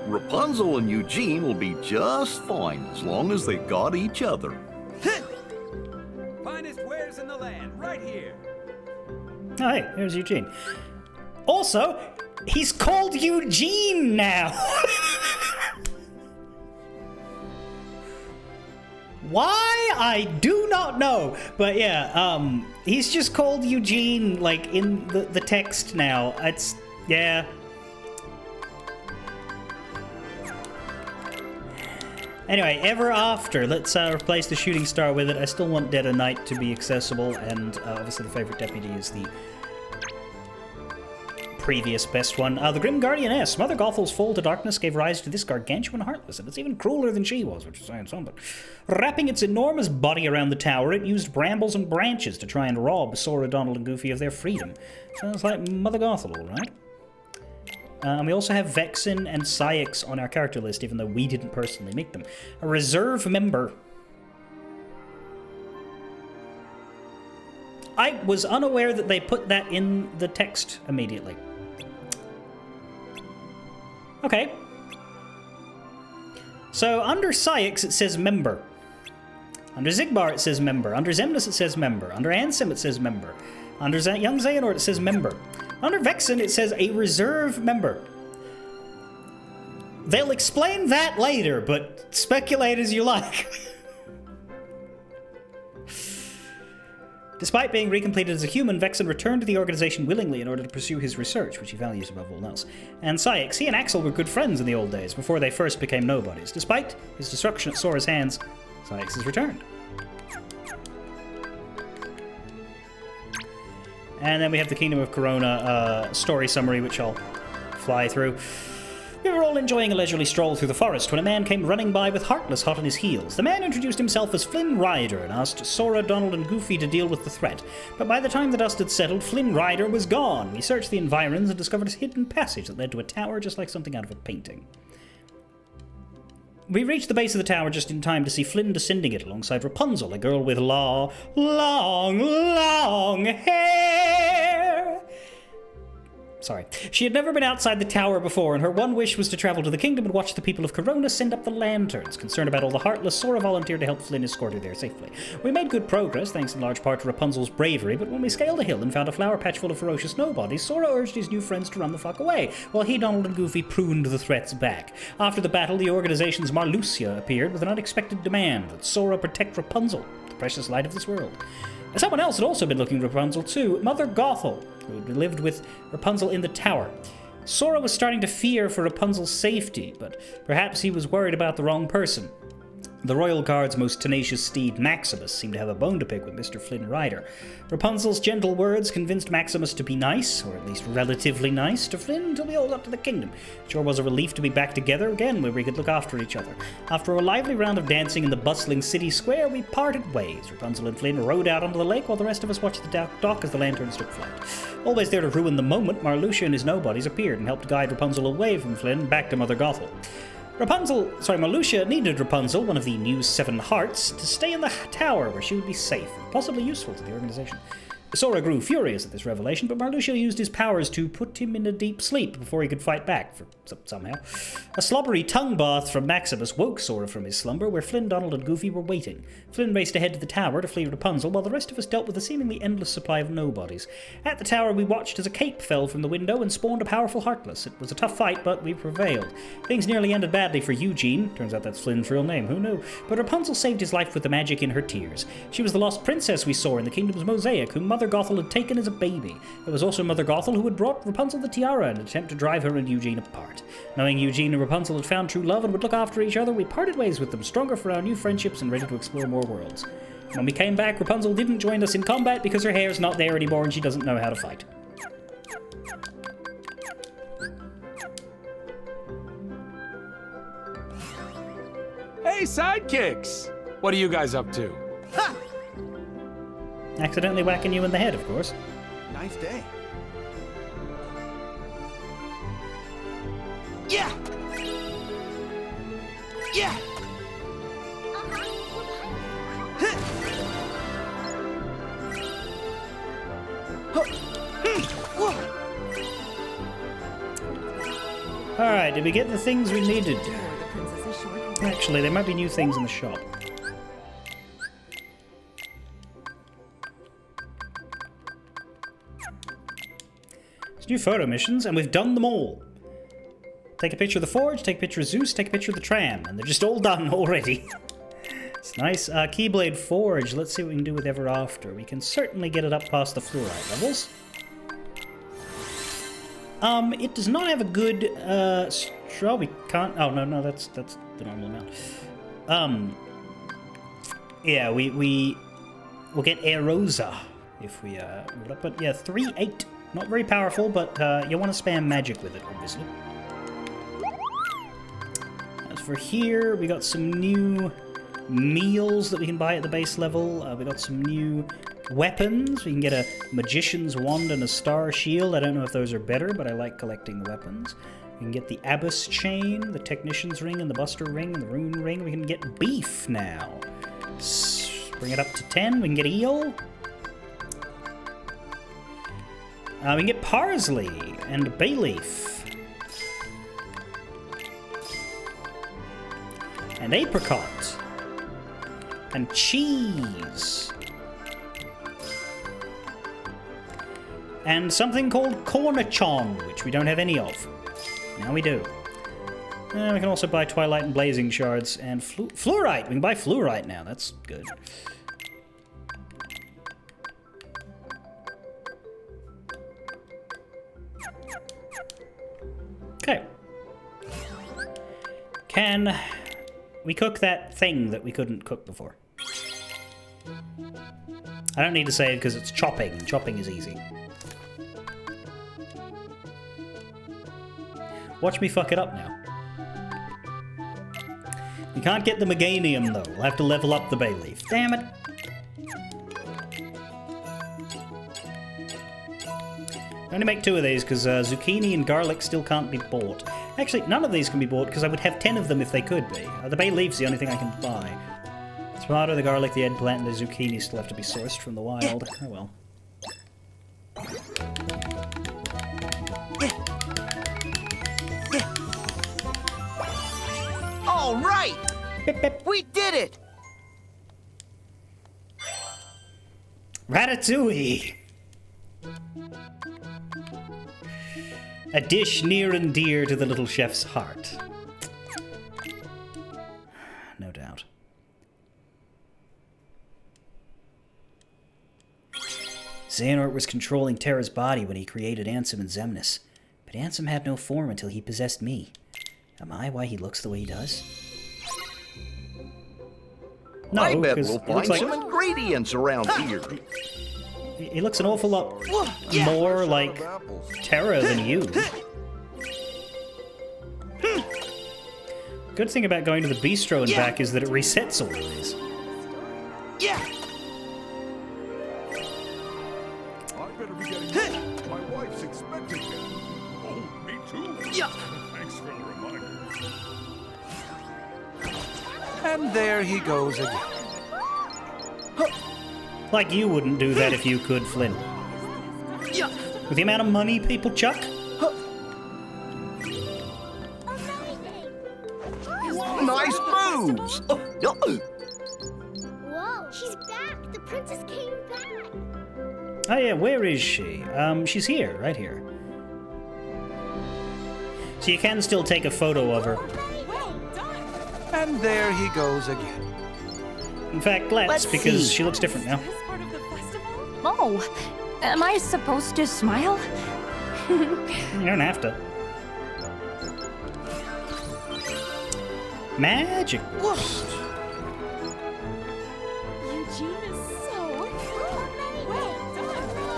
Rapunzel and Eugene will be just fine as long as they got each other. Finest wares in the land, right here. Oh, hey, there's Eugene. Also, he's called Eugene now. Why? I do not know. But yeah, he's just called Eugene, like, in the text now. It's, yeah. Anyway, Ever After. Let's replace the shooting star with it. I still want Dead of Night to be accessible, and obviously the favorite deputy is the previous best one. The Grim Guardianess. Mother Gothel's fall to darkness gave rise to this gargantuan Heartless, and it's even crueler than she was, which is saying something. Wrapping its enormous body around the tower, it used brambles and branches to try and rob Sora, Donald, and Goofy of their freedom. Sounds like Mother Gothel, all right. And we also have Vexen and Saïx on our character list, even though we didn't personally make them. A reserve member. I was unaware that they put that in the text immediately. Okay. So under Saïx it says member. Under Xigbar it says member. Under Xemnas it says member. Under Ansem it says member. Under Young Xehanort it says member. Under Vexen it says a reserve member. They'll explain that later, but speculate as you like. Despite being recompleted as a human, Vexen returned to the organization willingly in order to pursue his research, which he values above all else. And Saïx, he and Axel were good friends in the old days, before they first became nobodies. Despite his destruction at Sora's hands, Saïx has returned. And then we have the Kingdom of Corona story summary, which I'll fly through. We were all enjoying a leisurely stroll through the forest when a man came running by with Heartless hot on his heels. The man introduced himself as Flynn Rider and asked Sora, Donald, and Goofy to deal with the threat. But by the time the dust had settled, Flynn Rider was gone. We searched the environs and discovered a hidden passage that led to a tower just like something out of a painting. We reached the base of the tower just in time to see Flynn descending it alongside Rapunzel, a girl with long hair. She had never been outside the tower before, and her one wish was to travel to the kingdom and watch the people of Corona send up the lanterns. Concerned about all the Heartless, Sora volunteered to help Flynn escort her there safely. We made good progress, thanks in large part to Rapunzel's bravery, but when we scaled a hill and found a flower patch full of ferocious nobodies, Sora urged his new friends to run the fuck away, while he, Donald, and Goofy pruned the threats back. After the battle, the organization's Marluxia appeared with an unexpected demand that Sora protect Rapunzel, the precious light of this world. Someone else had also been looking for Rapunzel too, Mother Gothel, who had lived with Rapunzel in the tower. Sora was starting to fear for Rapunzel's safety, but perhaps he was worried about the wrong person. The Royal Guard's most tenacious steed, Maximus, seemed to have a bone to pick with Mr. Flynn Rider. Rapunzel's gentle words convinced Maximus to be nice, or at least relatively nice, to Flynn until we all got to the kingdom. It sure was a relief to be back together again, where we could look after each other. After a lively round of dancing in the bustling city square, we parted ways. Rapunzel and Flynn rowed out onto the lake, while the rest of us watched the dock as the lanterns took flight. Always there to ruin the moment, Marluxia and his nobodies appeared and helped guide Rapunzel away from Flynn back to Mother Gothel. Marluxia needed Rapunzel, one of the new 7 hearts, to stay in the tower where she would be safe, and possibly useful to the organization. Sora grew furious at this revelation, but Marluxia used his powers to put him in a deep sleep before he could fight back, somehow. A slobbery tongue bath from Maximus woke Sora from his slumber, where Flynn, Donald, and Goofy were waiting. Flynn raced ahead to the tower to flee Rapunzel, while the rest of us dealt with a seemingly endless supply of nobodies. At the tower, we watched as a cape fell from the window and spawned a powerful Heartless. It was a tough fight, but we prevailed. Things nearly ended badly for Eugene. Turns out that's Flynn's real name, who knew? But Rapunzel saved his life with the magic in her tears. She was the lost princess we saw in the kingdom's mosaic, whom Mother Gothel had taken as a baby. It was also Mother Gothel who had brought Rapunzel the tiara in an attempt to drive her and Eugene apart. Knowing Eugene and Rapunzel had found true love and would look after each other, we parted ways with them, stronger for our new friendships and ready to explore more worlds. When we came back, Rapunzel didn't join us in combat because her hair's not there anymore and she doesn't know how to fight. Hey, sidekicks! What are you guys up to? Ha! Accidentally whacking you in the head, of course. Nice day. Yeah! Yeah! Alright, did we get the things we needed? Actually, there might be new things in the shop. There's new photo missions, and we've done them all. Take a picture of the forge, take a picture of Zeus, take a picture of the tram, and they're just all done already. It's nice. Keyblade Forge, let's see what we can do with Ever After. We can certainly get it up past the fluorite levels. It does not have a good, straw. We can't, oh, no, that's the normal amount. Yeah, we'll get Erosa if we, move it up, but yeah, 3-8. Not very powerful, but, you want to spam magic with it, obviously. As for here, we got some new meals that we can buy at the base level. We got some new weapons. We can get a magician's wand and a star shield. I don't know if those are better, but I like collecting the weapons. We can get the abbess chain, the technician's ring, and the buster ring, and the rune ring. We can get beef now. Bring it up to 10. We can get eel. We can get parsley and bay leaf. And apricot. And cheese. And something called cornichon, which we don't have any of. Now we do. We can also buy Twilight and Blazing Shards and fluorite. We can buy fluorite now. That's good. Okay. Can we cook that thing that we couldn't cook before? I don't need to save because it's chopping. Chopping is easy. Watch me fuck it up now. You can't get the Meganium though. We'll have to level up the bay leaf. Damn it. I only make 2 of these because zucchini and garlic still can't be bought. Actually, none of these can be bought because I would have 10 of them if they could be. The bay leaf's the only thing I can buy. The tomato, the garlic, the eggplant, and the zucchini still have to be sourced from the wild. Oh well. All right! We did it! Ratatouille! A dish near and dear to the little chef's heart. No doubt. Xehanort was controlling Terra's body when he created Ansem and Xemnas, but Ansem had no form until he possessed me. Am I why he looks the way he does? No, I bet 'cause we'll he looks find like- some ingredients around here. He looks an awful lot more like Terra than you. Good thing about going to the bistro and back is that it resets all of these. Yeah! I better be getting home. My wife's expecting me. Oh, me too. Yeah. Thanks for the reminder. And there he goes again. Like you wouldn't do that if you could, Flynn. Yeah. With the amount of money people chuck? Nice moves! Whoa, she's back. The princess came back. Oh yeah, where is she? She's here, right here. So you can still take a photo of her. And there he goes again. In fact, let's because she looks different now. Oh, am I supposed to smile? You don't have to. Magic boost.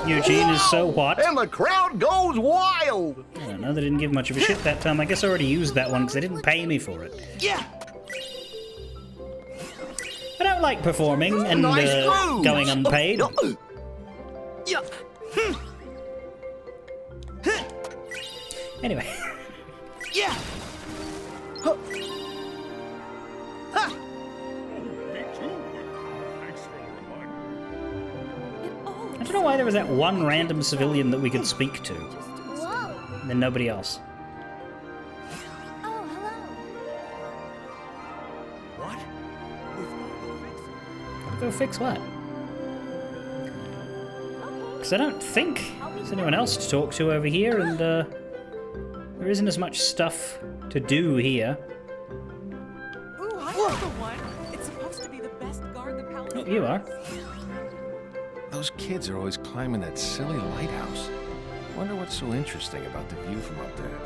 Eugene is so what? And the crowd goes wild! I don't know, they didn't give much of a shit that time. I guess I already used that one because they didn't pay me for it. Yeah! I don't like performing and Nice moves. going unpaid. Yeah! Anyway. Yeah! I don't know why there was that one random civilian that we could speak to. Whoa. And then nobody else. Oh, hello. What? Gotta go fix what? Because I don't think there's anyone else to talk to over here, and there isn't as much stuff to do here. Ooh, I know the one. It's supposed to be the best guard the palace. Oh, you are. Those kids are always climbing that silly lighthouse. Wonder what's so interesting about the view from up there.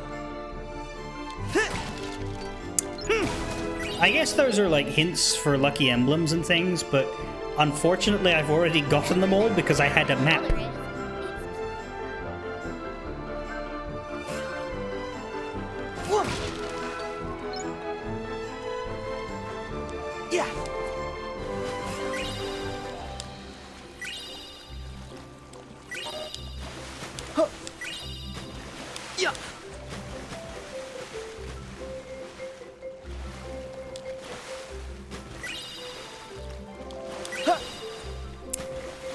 I guess those are like hints for lucky emblems and things, but unfortunately I've already gotten them all because I had a map. Yeah! Yeah!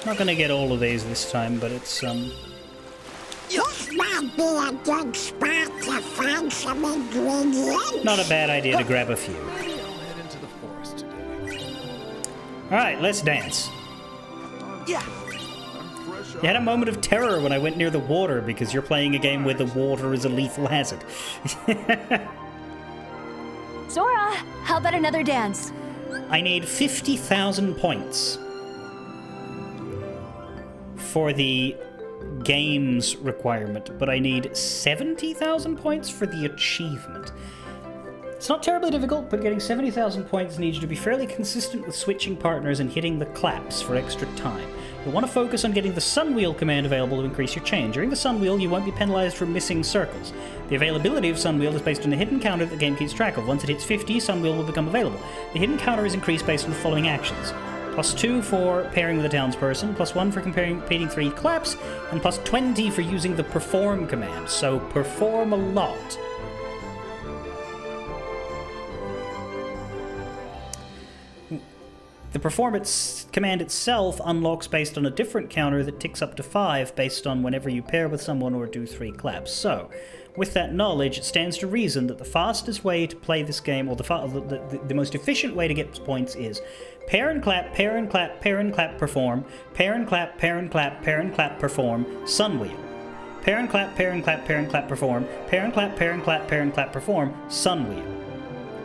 Not gonna get all of these this time, but it's This might be a good spot to find some ingredients. not a bad idea to grab a few. Alright, let's dance. Yeah! You had a moment of terror when I went near the water because you're playing a game where the water is a lethal hazard. Sora, how about another dance? I need 50,000 points for the games requirement, but I need 70,000 points for the achievement. It's not terribly difficult, but getting 70,000 points needs you to be fairly consistent with switching partners and hitting the claps for extra time. You'll want to focus on getting the Sunwheel command available to increase your chain. During the Sunwheel, you won't be penalized for missing circles. The availability of Sunwheel is based on the hidden counter that the game keeps track of. Once it hits 50, Sunwheel will become available. The hidden counter is increased based on the following actions. +2 for pairing with a townsperson, +1 for completing 3 claps, and +20 for using the perform command. So perform a lot. The perform command itself unlocks based on a different counter that ticks up to 5 based on whenever you pair with someone or do 3 claps. So, with that knowledge, it stands to reason that the fastest way to play this game, or the most efficient way to get points, is pair and clap, pair and clap, pair and clap, perform, pair and clap, pair and clap, pair and clap, perform, sun wheel. Pair and clap, pair and clap, pair and clap, perform, pair and clap, pair and clap, pair and clap, perform, sun wheel.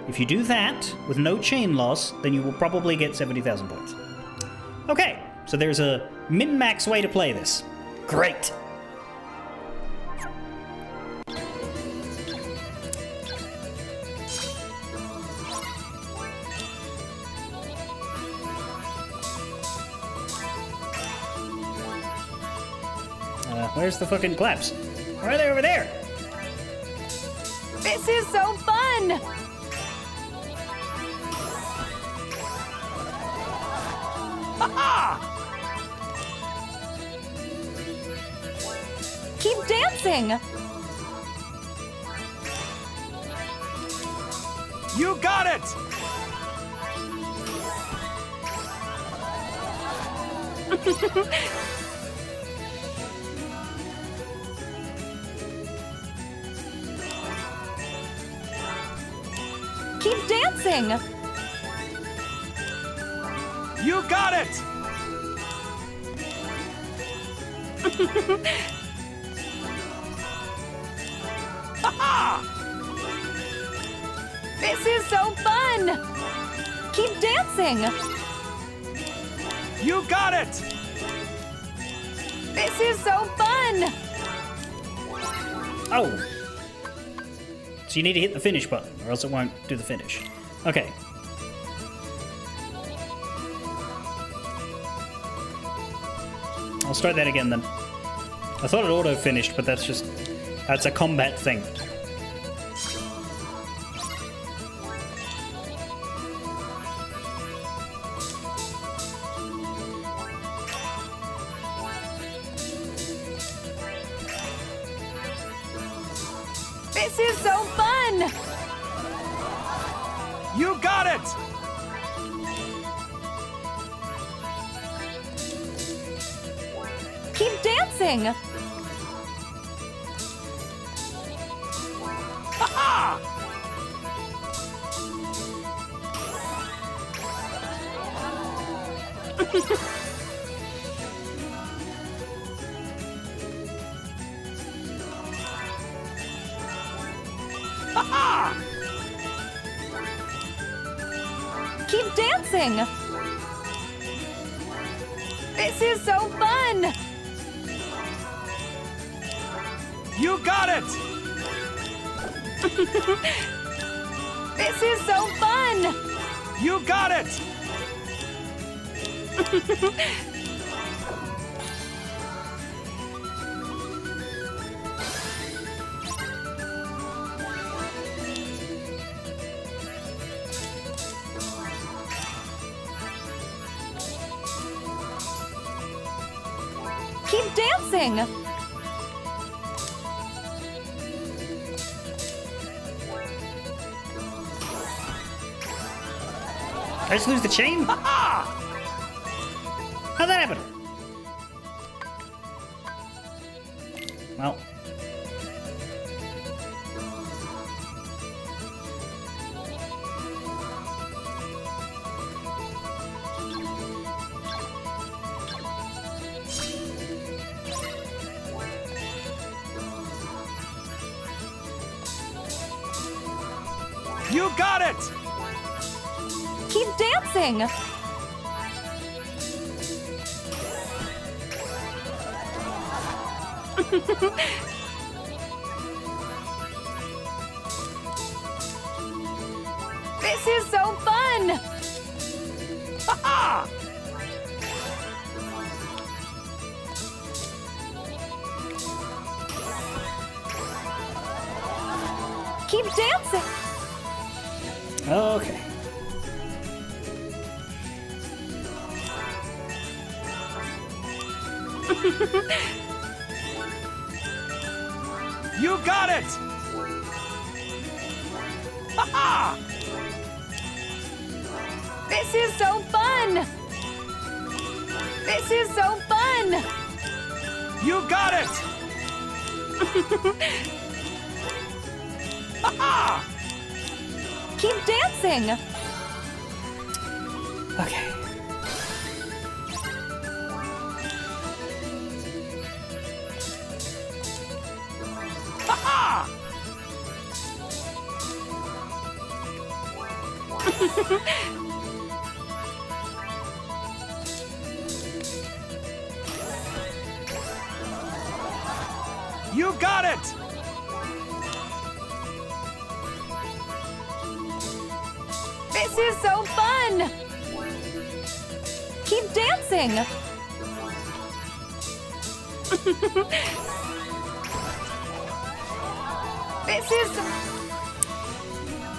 If you do that with no chain loss, then you will probably get 70,000 points. Okay, so there's a min-max way to play this. Great. Where's the fucking claps? Why are they over there? This is so fun! Keep dancing! You got it! Keep dancing! You got it! This is so fun! Keep dancing! You got it! This is so fun! Oh. So you need to hit the finish button, or else it won't do the finish. Okay. I'll start that again then. I thought it auto-finished, but that's a combat thing. This is so fun! You got it! Keep dancing! Keep dancing! This is so fun! You got it! This is so fun! You got it! Keep dancing! I just lose the chain? How'd that happen? Well. You got it! Keep dancing! This is so fun! Keep dancing! Okay. You got it! This is so fun! This is so fun! You got it! Keep dancing! Okay. You got it! This is so fun! Keep dancing! This is...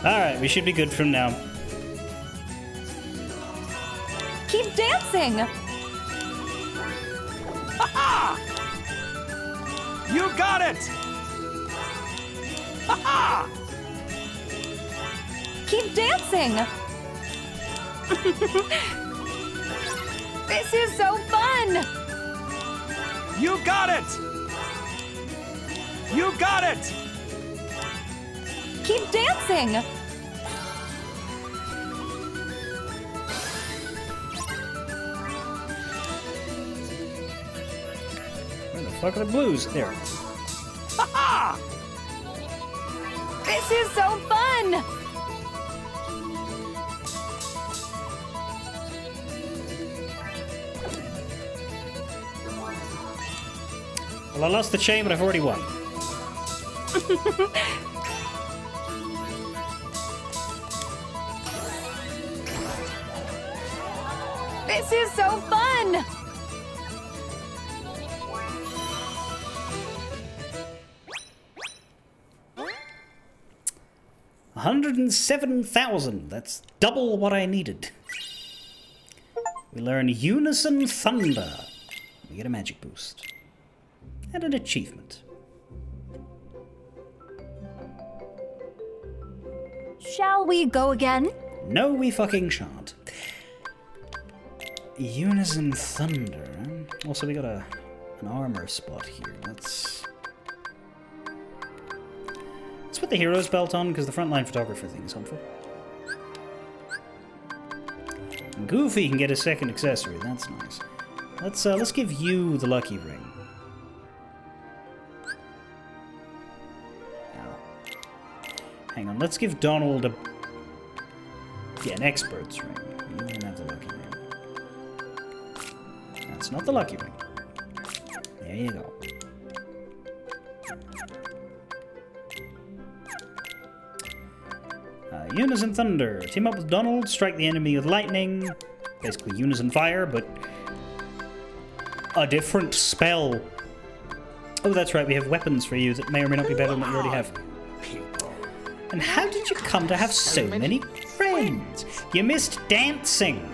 Alright, we should be good from now. Keep dancing! You got it! Keep dancing! This is so fun! You got it! You got it! Keep dancing! Where the fuck are the blues? There. This is so fun! Well, I lost the chain, but I've already won. This is so fun! $107,000. That's double what I needed. We learn Unison Thunder. We get a magic boost. And an achievement. Shall we go again? No, we fucking shan't. Unison Thunder. Also, we got an armor spot here. Let's put the hero's belt on, because the frontline photographer thing is helpful. And Goofy can get a second accessory. That's nice. Let's give you the lucky ring. Hang on, let's give Donald an expert's ring. You can have the lucky ring. That's not the lucky ring. There you go. Unison Thunder. Team up with Donald, strike the enemy with lightning. Basically Unison Fire, but a different spell. Oh, that's right, we have weapons for you that may or may not be better than what you already have. And how did you come to have so many friends? You missed dancing.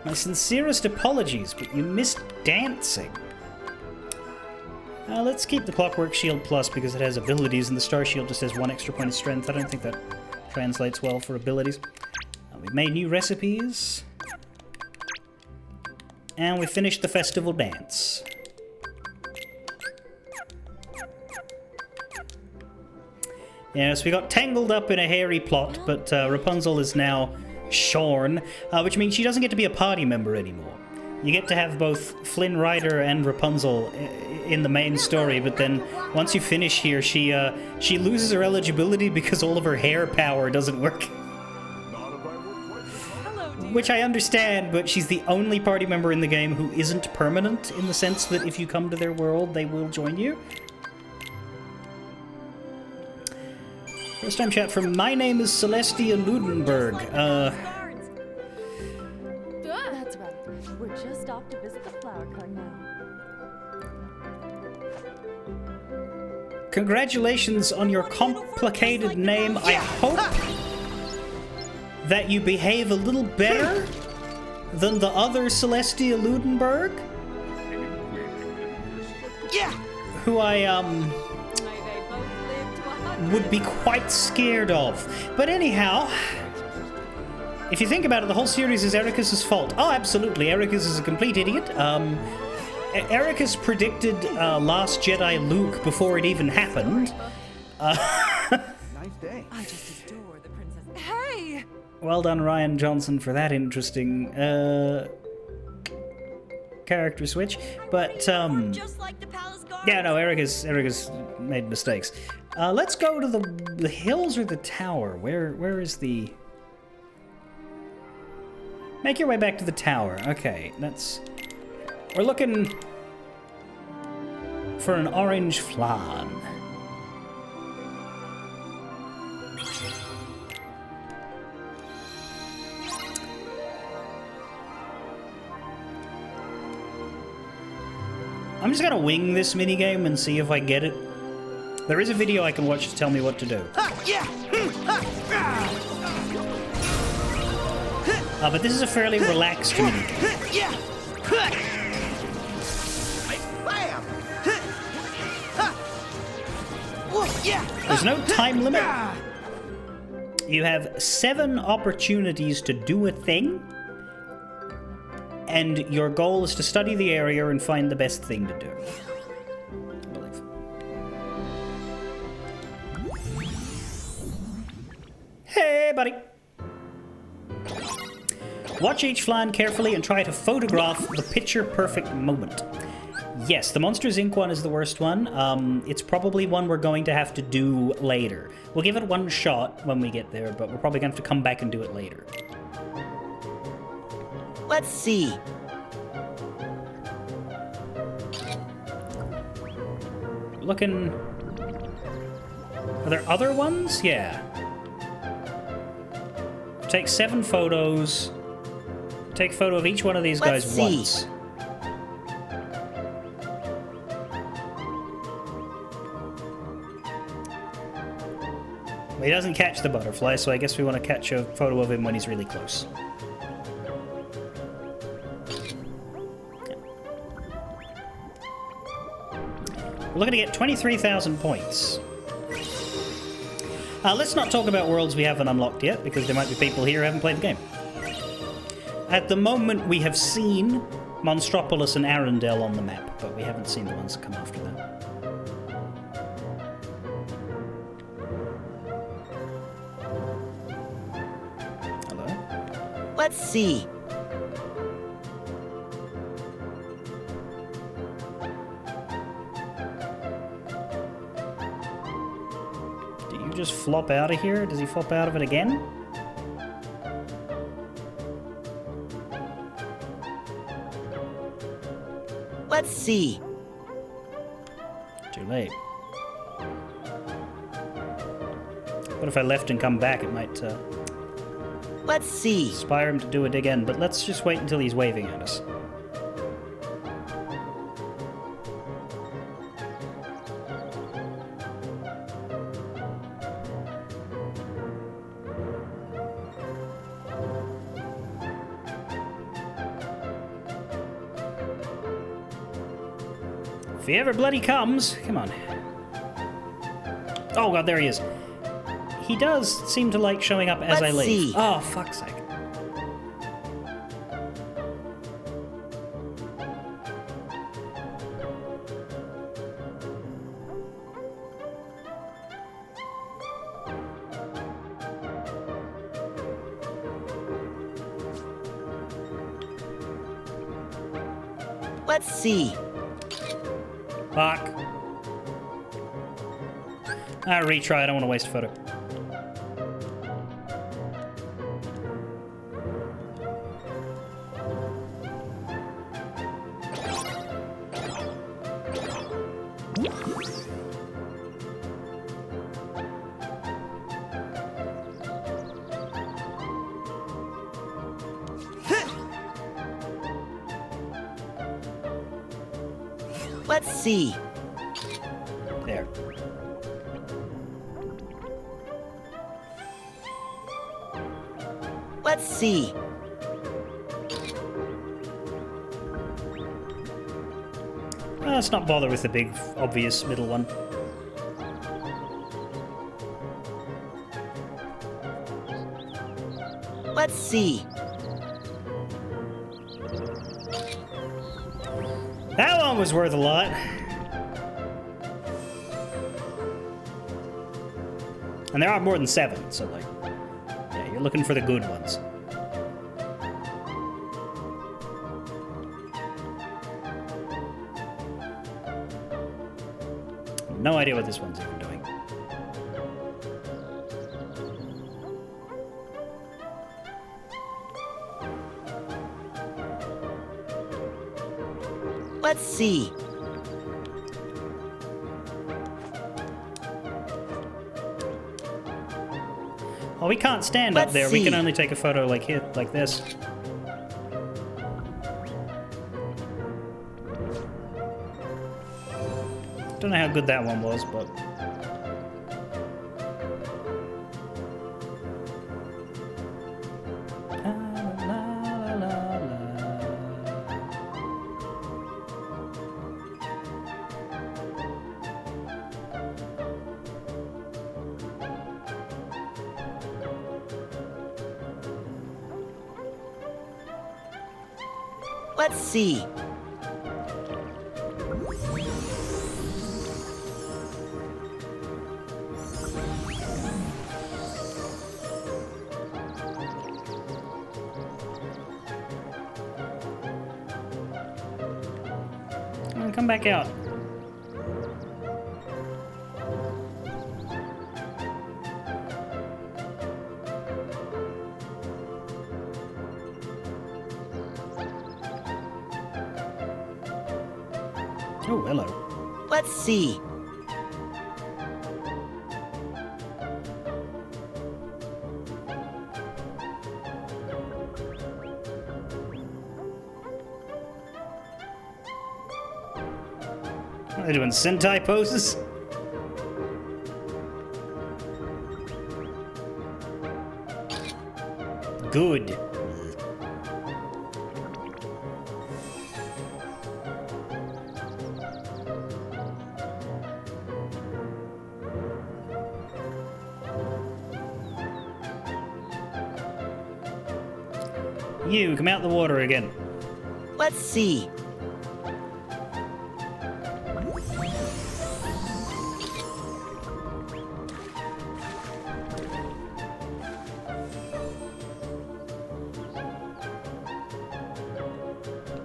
My sincerest apologies, but you missed dancing. Let's keep the Clockwork Shield Plus because it has abilities, and the Star Shield just has 1 extra point of strength. I don't think that translates well for abilities. We've made new recipes. And we finished the festival dance. Yes, we got tangled up in a hairy plot, but Rapunzel is now shorn, which means she doesn't get to be a party member anymore. You get to have both Flynn Rider and Rapunzel in the main story, but then once you finish here, she loses her eligibility because all of her hair power doesn't work. Which I understand, but she's the only party member in the game who isn't permanent, in the sense that if you come to their world, they will join you. First time chat from My Name is Celestia Ludenberg. That's right. We're just off to visit the flower cart now. Congratulations on your complicated name. I hope that you behave a little better than the other Celestia Ludenberg. Yeah. Who I would be quite scared of. But anyhow, if you think about it, the whole series is Ericus's fault. Oh, absolutely, Ericus is a complete idiot. Ericus predicted Last Jedi Luke before it even happened. Nice day. I just adore the princess. Hey! Well done, Ryan Johnson, for that interesting character switch. But Just like the palace guard. yeah, no, Ericus made mistakes. Let's go to the hills or the tower. Where is the? Make your way back to the tower. Okay, we're looking for an orange flan. I'm just gonna wing this minigame and see if I get it. There is a video I can watch to tell me what to do. But this is a fairly relaxed minigame. There's no time limit. You have 7 opportunities to do a thing, and your goal is to study the area and find the best thing to do. I believe. Hey, buddy. Watch each flan carefully and try to photograph the picture-perfect moment. Yes, the Monsters Inc. one is the worst one. It's probably one we're going to have to do later. We'll give it one shot when we get there, but we're probably going to have to come back and do it later. Let's see. Looking... Are there other ones? Yeah. Take 7 photos. Take a photo of each one of these guys once. Well, he doesn't catch the butterfly, so I guess we want to catch a photo of him when he's really close. We're looking to get 23,000 points. Let's not talk about worlds we haven't unlocked yet, because there might be people here who haven't played the game. At the moment, we have seen Monstropolis and Arendelle on the map, but we haven't seen the ones that come after that. Hello? Let's see. Do you just flop out of here? Does he flop out of it again? Let's see. Too late. What if I left and come back? It might, Let's see. inspire him to do it again, but let's just wait until he's waving at us. If he ever bloody comes, come on. Oh god, there he is. He does seem to like showing up as I Let's leave. see. Oh, fuck's sake. Let's see. Fuck. Retry, I don't want to waste a photo. Let's see. There. Let's see. Let's not bother with the big, obvious middle one. Let's see. That one was worth a lot. And there are more than 7, so like, yeah, you're looking for the good ones. No idea what this one's even doing. Let's see. Oh, we can't stand up there. We can only take a photo like here, like this. Don't know how good that one was, but... Let's see. Come back out. Oh, hello. Let's see. Are they doing Sentai poses? Good. You, come out the water again. Let's see.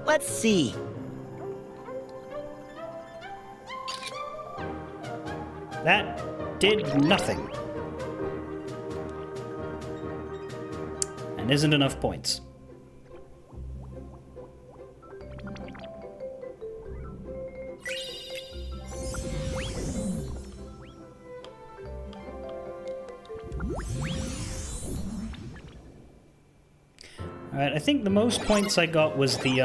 Let's see. That did nothing. And isn't enough points. Alright, I think the most points I got was the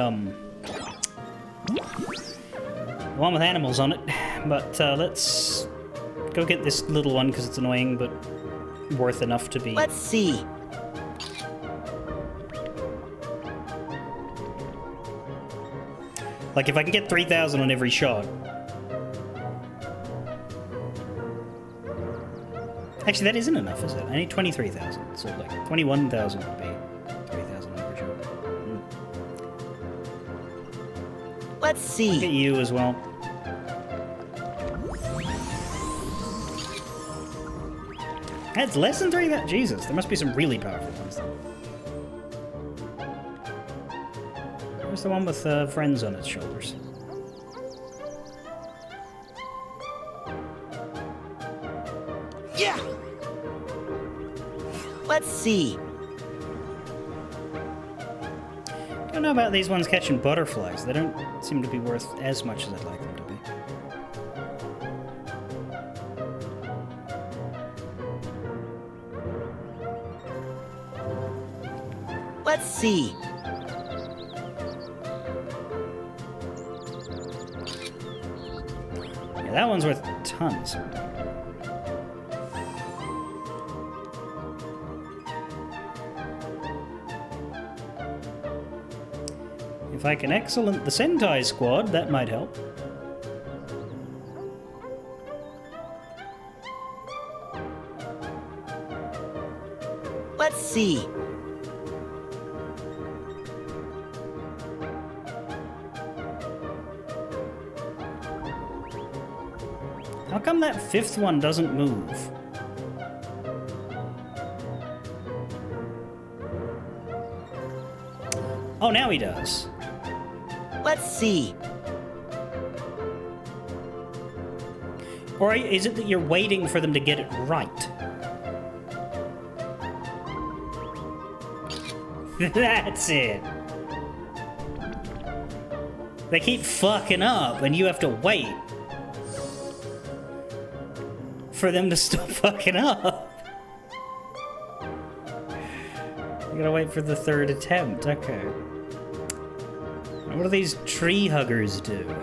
one with animals on it. But let's go get this little one because it's annoying, but worth enough to be. Let's see. Like, if I can get 3,000 on every shot. Actually, that isn't enough, is it? I need 23,000. So, like, 21,000 would be 3,000 on every shot. Let's see. I'll get you as well. That's less than 3,000? Jesus, there must be some really powerful ones then. Where's the one with friends on its shoulders? Yeah. Let's see. I don't know about these ones catching butterflies. They don't seem to be worth as much as I'd like them to be. Let's see. Yeah, that one's worth tons. If I can excellent the Sentai squad, that might help. Let's see. How come that fifth one doesn't move? Oh, now he does. Let's see. Or is it that you're waiting for them to get it right? That's it. They keep fucking up, and you have to wait for them to stop fucking up. You gotta wait for the third attempt. Okay. What do these tree huggers do?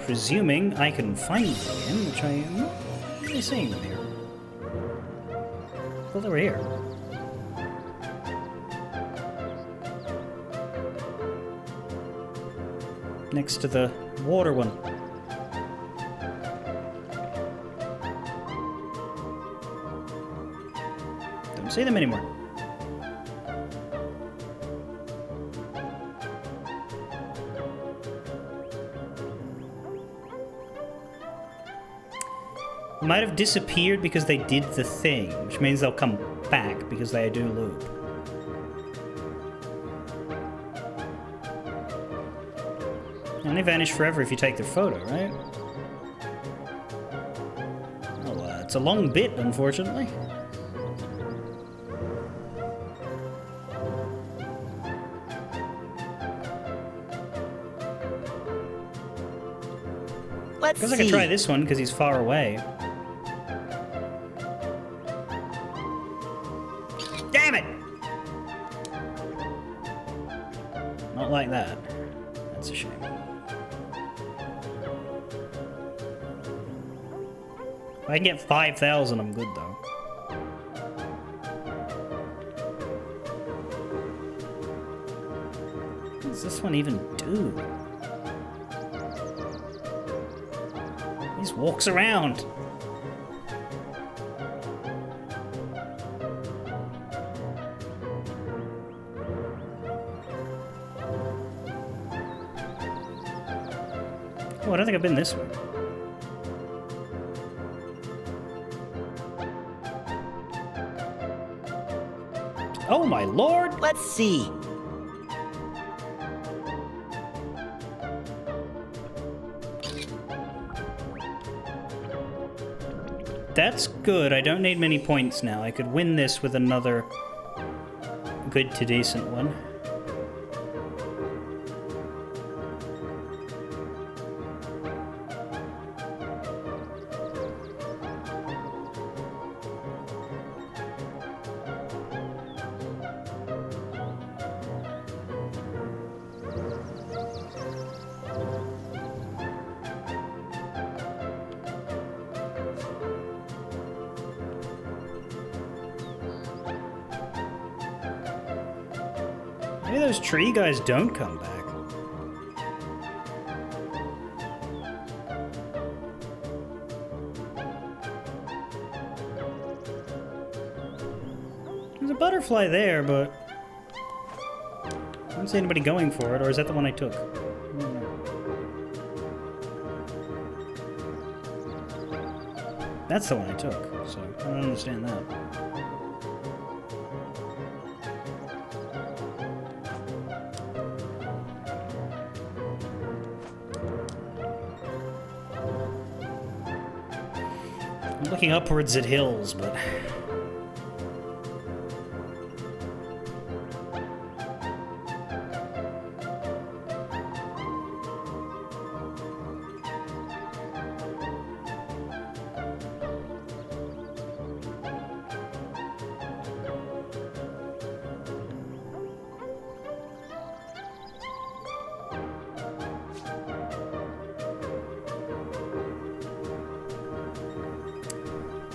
Presuming I can find them again, which I am not really seeing them here. I thought they were here. Next to the water one. Don't see them anymore. Might have disappeared because they did the thing, which means they'll come back because they do loop. And they vanish forever if you take their photo, right? Oh, it's a long bit, unfortunately. Let's Guess see. I can try this one because he's far away. Damn it! Not like that. That's a shame. If I can get 5,000, I'm good though. What does this one even do? He just walks around. Oh, I don't think I've been this way. Oh my lord! Let's see. That's good. I don't need many points now. I could win this with another good to decent one. Maybe those tree guys don't come back. There's a butterfly there, but I don't see anybody going for it, or is that the one I took? I don't know. That's the one I took, so I don't understand that. I'm looking upwards at hills, but...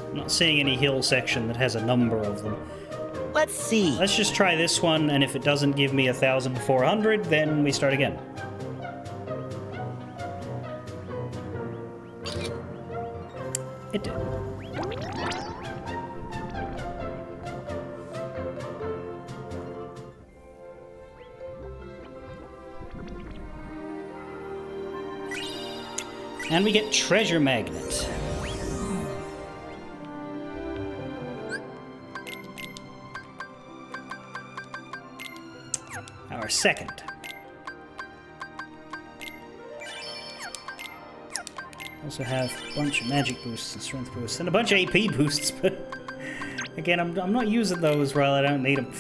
I'm not seeing any hill section that has a number of them. Let's see. Let's just try this one, and if it doesn't give me 1,400, then we start again. It did. And we get Treasure Magnet. Our second. Also have a bunch of magic boosts and strength boosts and a bunch of AP boosts, but again, I'm not using those while I don't need them.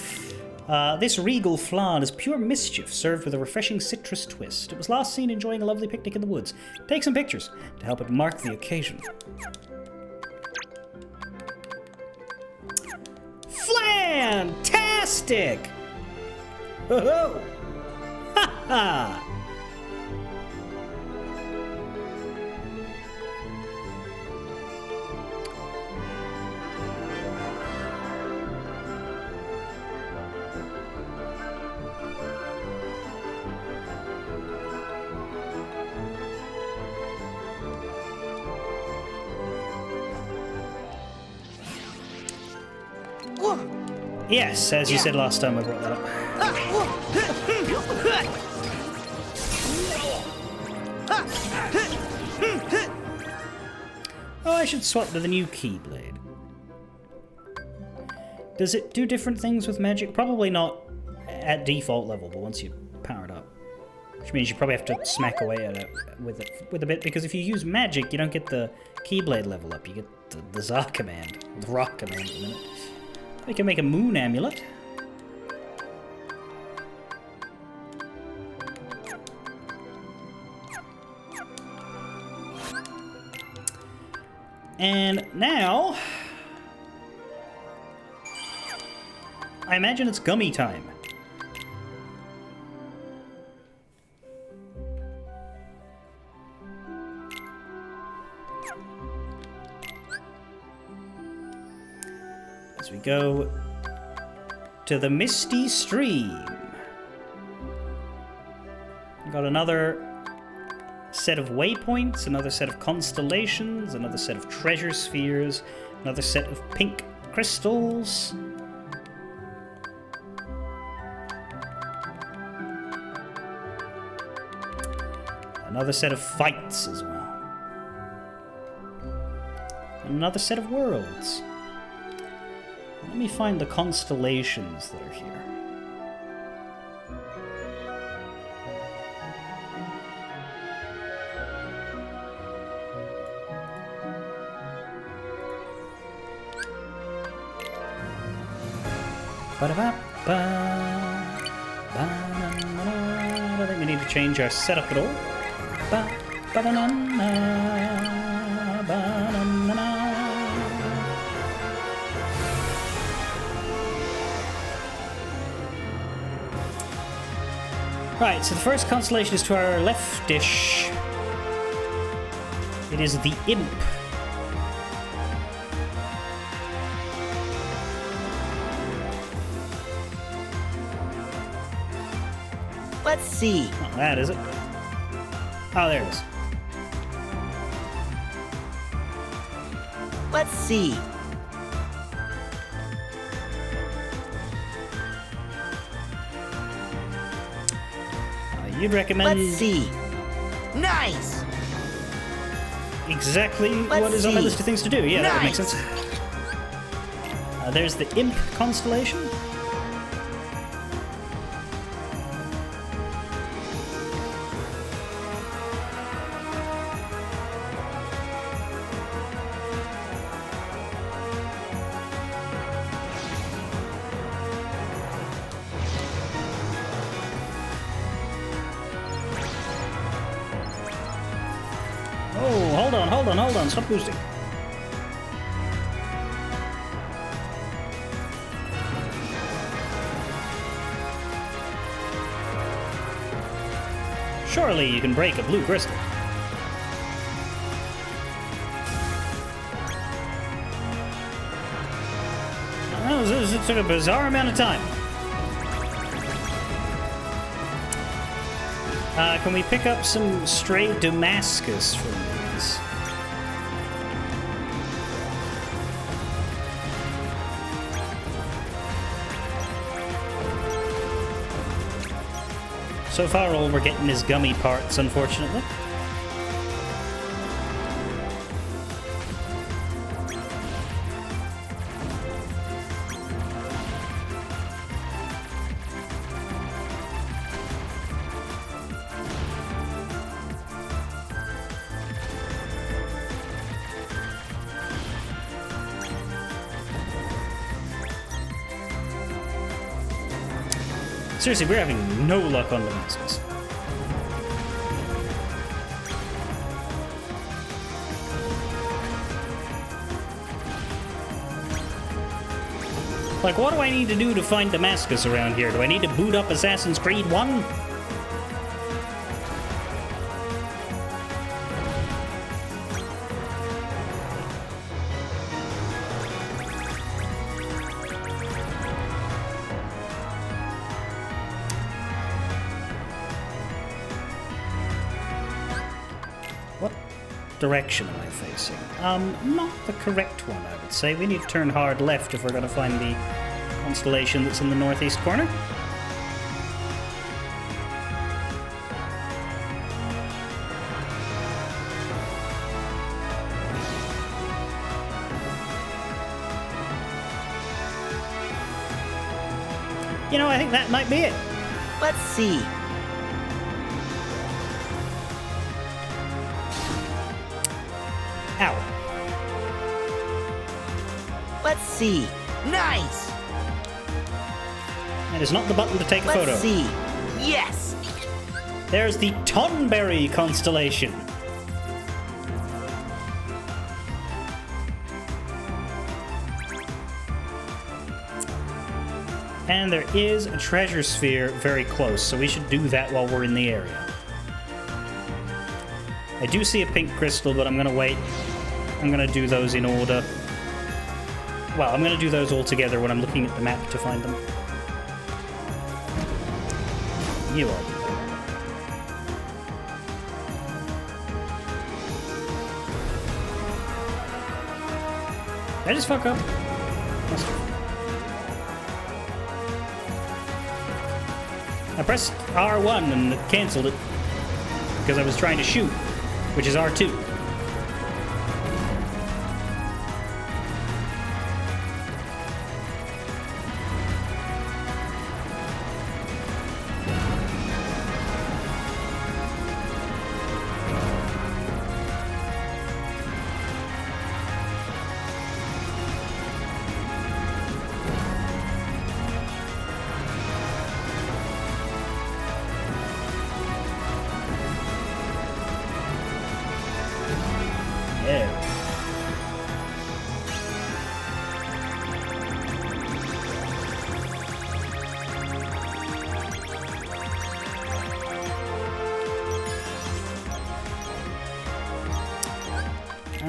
This regal flan is pure mischief, served with a refreshing citrus twist. It was last seen enjoying a lovely picnic in the woods. Take some pictures to help it mark the occasion. Flantastic! Ho-ho! Ha-ha! Yes, as you said last time, I brought that up. Oh, I should swap to the new Keyblade. Does it do different things with magic? Probably not at default level, but once you power it up. Which means you probably have to smack away at it with a bit, because if you use magic, you don't get the Keyblade level up. You get the Za command, the Rock command in a minute. We can make a moon amulet. And now, I imagine it's gummy time. As we go to the Misty Stream. We've got another set of waypoints, another set of constellations, another set of treasure spheres, another set of pink crystals. Another set of fights as well. Another set of worlds. Let me find the constellations that are here. Ba-da-ba-ba. I don't think we need to change our setup at all. Ba-ba-da-na-na. Ba-na-na-na. Right, so the first constellation is to our left-ish. It is the Imp. Let's see. Oh, that is it. Oh, there it is. Let's see. You'd recommend... Let's see. Nice! Exactly what is on my list of things to do. Yeah, that would make sense. There's the Imp constellation. Hold on, stop boosting. Surely you can break a blue crystal. It took a bizarre amount of time. Can we pick up some stray Damascus from these? So far all we're getting is gummy parts, unfortunately. Seriously, we're having no luck on Damascus. Like, what do I need to do to find Damascus around here? Do I need to boot up Assassin's Creed 1? What direction am I facing? Not the correct one, I would say. We need to turn hard left if we're going to find the constellation that's in the northeast corner. You know, I think that might be it. Let's see. Ow. Let's see. Nice! That is not the button to take a photo. Let's see. Yes! There's the Tonberry constellation. And there is a treasure sphere very close, so we should do that while we're in the area. I do see a pink crystal, but I'm going to wait. I'm going to do those in order. Well, I'm going to do those all together when I'm looking at the map to find them. You are. Did I just fuck up? I pressed R1 and it cancelled it because I was trying to shoot, which is R2.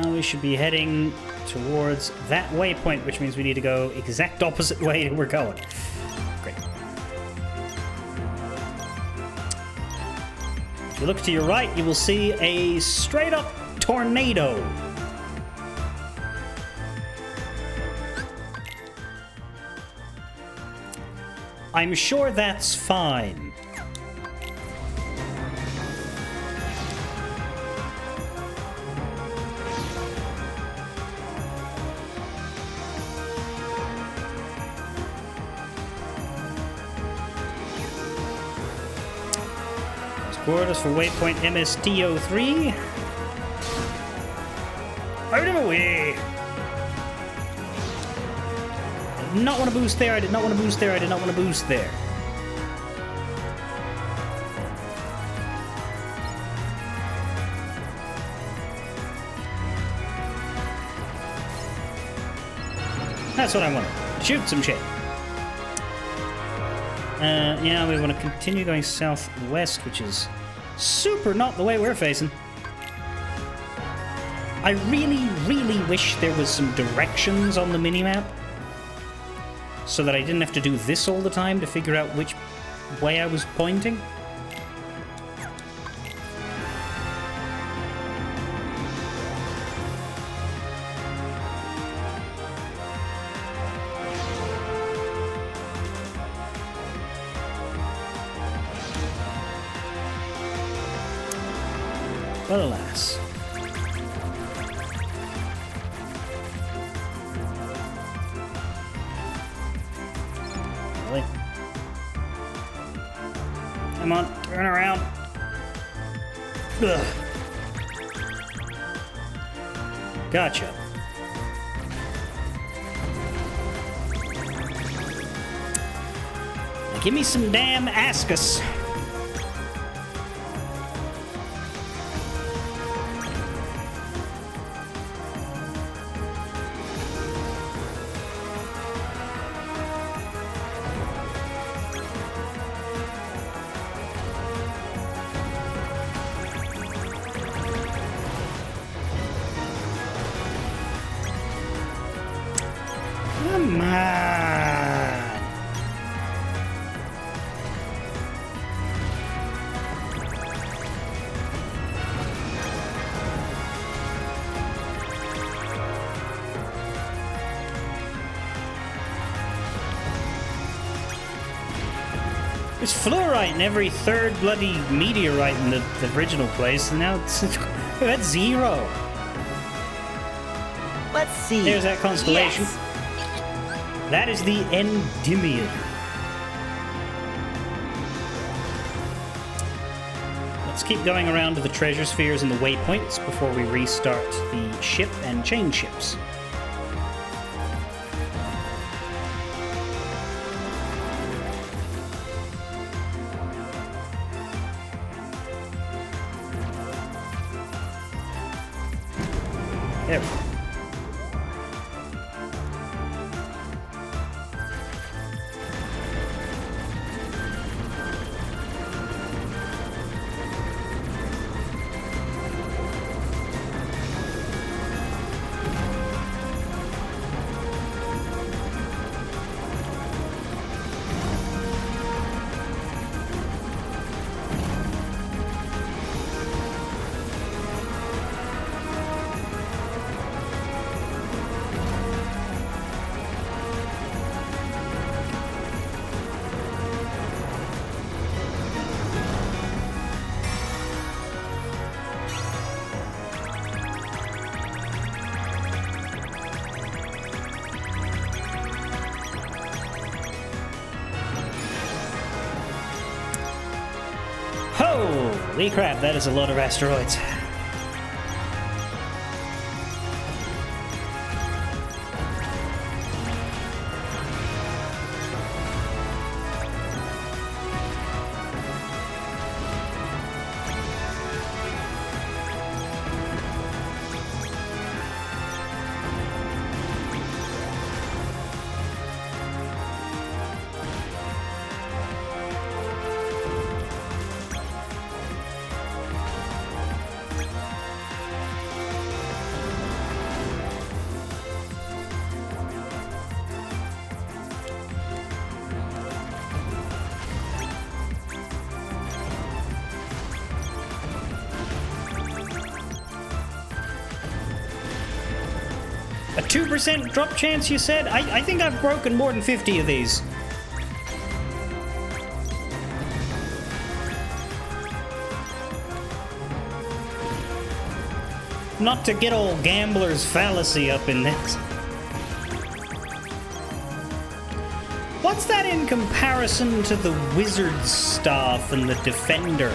We should be heading towards that waypoint, which means we need to go exact opposite way to where we're going. Great. If you look to your right, you will see a straight-up tornado. I'm sure that's fine. Coordinates for waypoint MSTO3. Out of the way! I did not want to boost there, I did not want to boost there, I did not want to boost there. That's what I want. Shoot some shit. Yeah, we want to continue going southwest, which is super not the way we're facing. I really, really wish there was some directions on the minimap so that I didn't have to do this all the time to figure out which way I was pointing. But alas. Really? Come on, turn around. Ugh. Gotcha. Give me some damn Ascus. Come on. There's fluorite in every third bloody meteorite in the original place, and now it's that's 0. Let's see. There's that constellation. Yes. That is the Endymion. Let's keep going around to the treasure spheres and the waypoints before we restart the ship and change ships. There we go. Holy crap, that is a lot of asteroids. A 2% drop chance, you said? I think I've broken more than 50 of these. Not to get old gambler's fallacy up in this. What's that in comparison to the wizard's staff and the defender?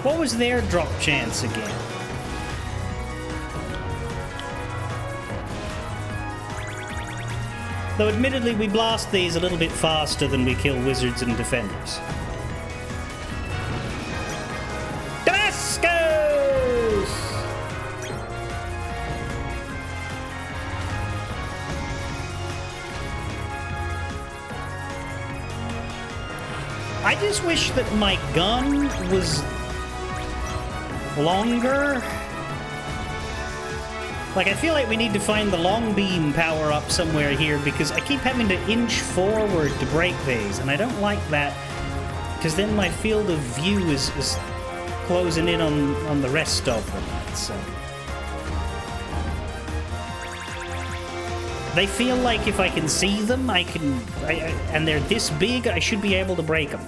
What was their drop chance again? Though admittedly we blast these a little bit faster than we kill wizards and defenders. Damascus! I just wish that my gun was longer. Like, I feel like we need to find the long beam power up somewhere here because I keep having to inch forward to break these, and I don't like that because then my field of view is closing in on the rest of them. So they feel like if I can see them, and they're this big, I should be able to break them.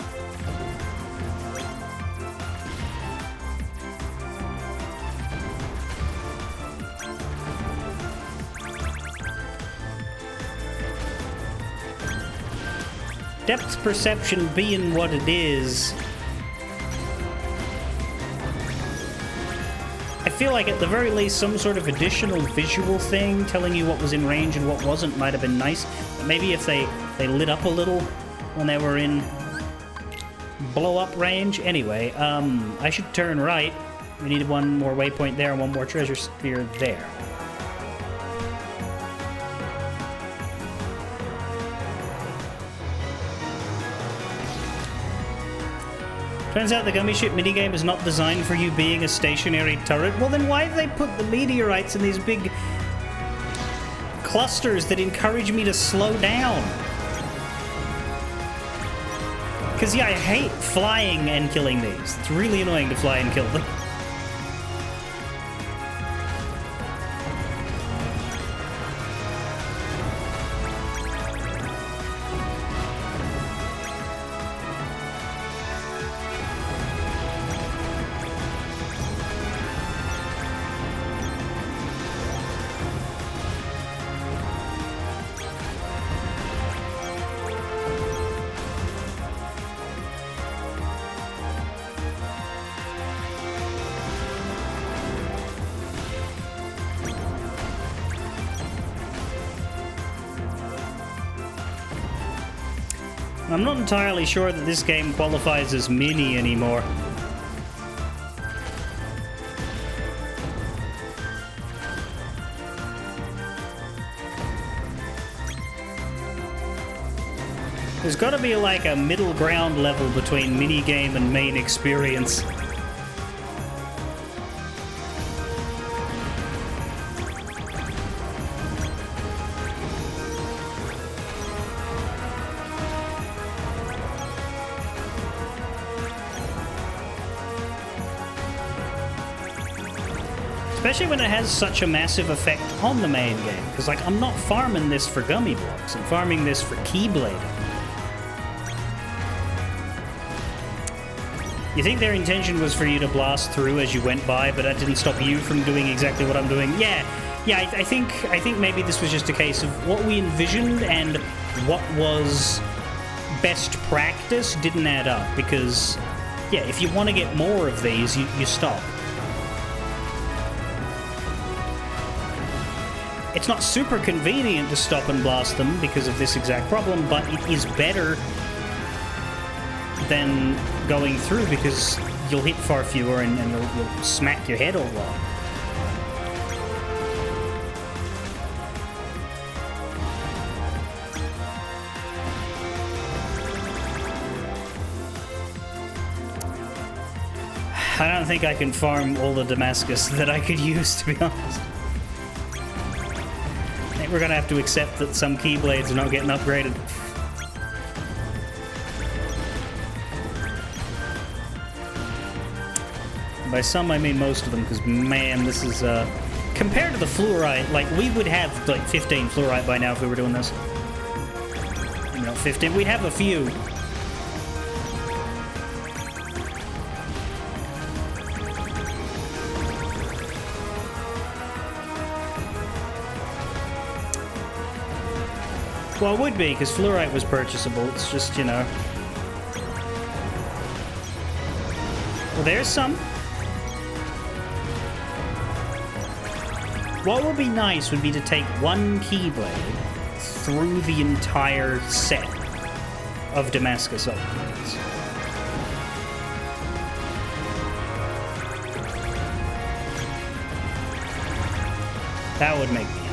Depth perception being what it is, I feel like at the very least some sort of additional visual thing telling you what was in range and what wasn't might have been nice. Maybe if they lit up a little when they were in blow-up range. Anyway, I should turn right. We needed one more waypoint there and one more treasure sphere there. Turns out the Gummy Ship minigame is not designed for you being a stationary turret. Well, then why did they put the meteorites in these big clusters that encourage me to slow down? Because, yeah, I hate flying and killing these. It's really annoying to fly and kill them. I'm not entirely sure that this game qualifies as mini anymore. There's got to be like a middle ground level between minigame and main experience. Especially when it has such a massive effect on the main game. Because, like, I'm not farming this for gummy blocks. I'm farming this for Keyblade. You think their intention was for you to blast through as you went by, but that didn't stop you from doing exactly what I'm doing? Yeah, I think maybe this was just a case of what we envisioned and what was best practice didn't add up. Because, yeah, if you want to get more of these, you stop. It's not super convenient to stop and blast them because of this exact problem, but it is better than going through because you'll hit far fewer and you'll smack your head all wrong. I don't think I can farm all the Damascus that I could use, to be honest. We're gonna have to accept that some Keyblades are not getting upgraded. By some, I mean most of them, because man, this is compared to the Fluorite, like we would have like 15 Fluorite by now if we were doing this. You know, 15. We'd have a few. Well, it would be, because Fluorite was purchasable. It's just, you know... Well, there's some. What would be nice would be to take one Keyblade through the entire set of Damascus upgrades. That would make me happy.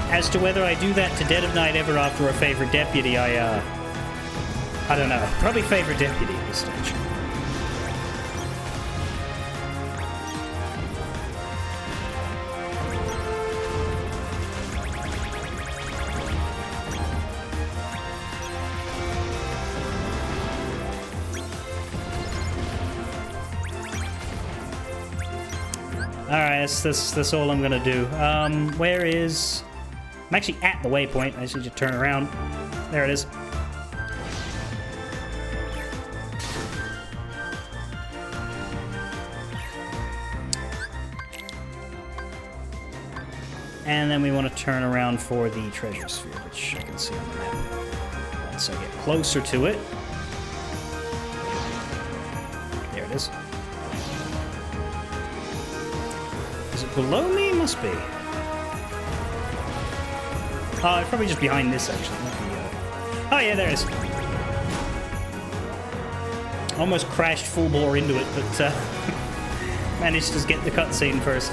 As to whether I do that to Dead of Night Ever After or Favorite Deputy, I don't know. Probably Favorite Deputy at this stage. Alright, that's all I'm gonna do. Where is... I'm actually at the waypoint. I just need to turn around. There it is. And then we want to turn around for the treasure sphere, which I can see on the map. Once I get closer to it. There it is. Is it below me? Must be. Oh, it's probably just behind this, actually. Oh, yeah, there it is. Almost crashed full bore into it, but managed to get the cutscene first.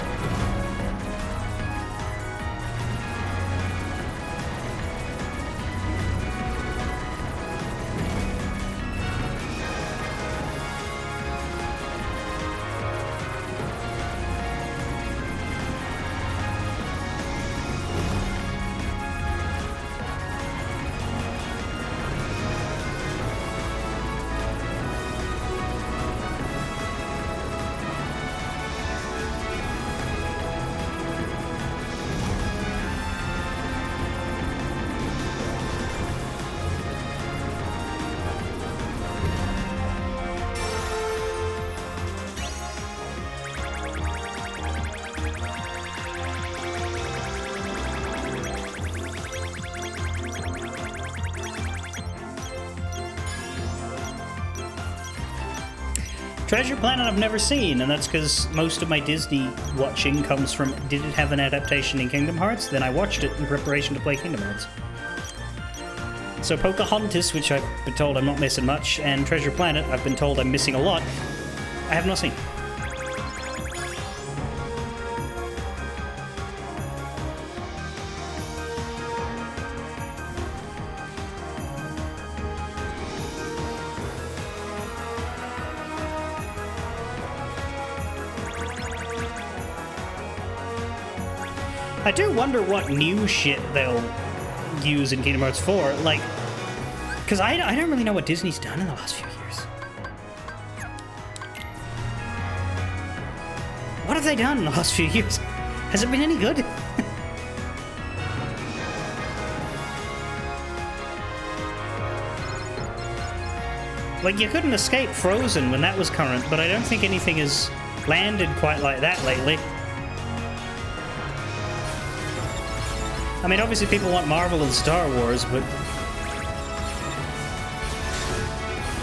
Treasure Planet I've never seen, and that's because most of my Disney watching comes from, did it have an adaptation in Kingdom Hearts? Then I watched it in preparation to play Kingdom Hearts. So Pocahontas, which I've been told I'm not missing much, and Treasure Planet, I've been told I'm missing a lot, I have not seen. I do wonder what new shit they'll use in Kingdom Hearts 4, like, because I don't really know what Disney's done in the last few years. What have they done in the last few years? Has it been any good? Like, you couldn't escape Frozen when that was current, but I don't think anything has landed quite like that lately. I mean, obviously people want Marvel and Star Wars, but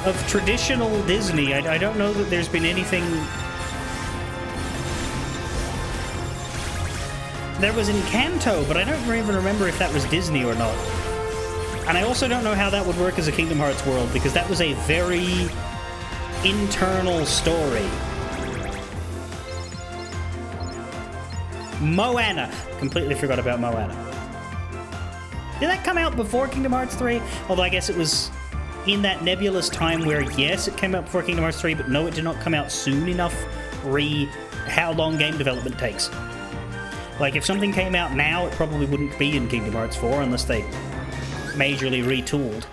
of traditional Disney, I don't know that there's been anything. There was Encanto, but I don't even remember if that was Disney or not. And I also don't know how that would work as a Kingdom Hearts world, because that was a very internal story. Moana. Completely forgot about Moana. Did that come out before Kingdom Hearts 3? Although I guess it was in that nebulous time where, yes, it came out before Kingdom Hearts 3, but no, it did not come out soon enough how long game development takes. Like, if something came out now, it probably wouldn't be in Kingdom Hearts 4 unless they majorly retooled.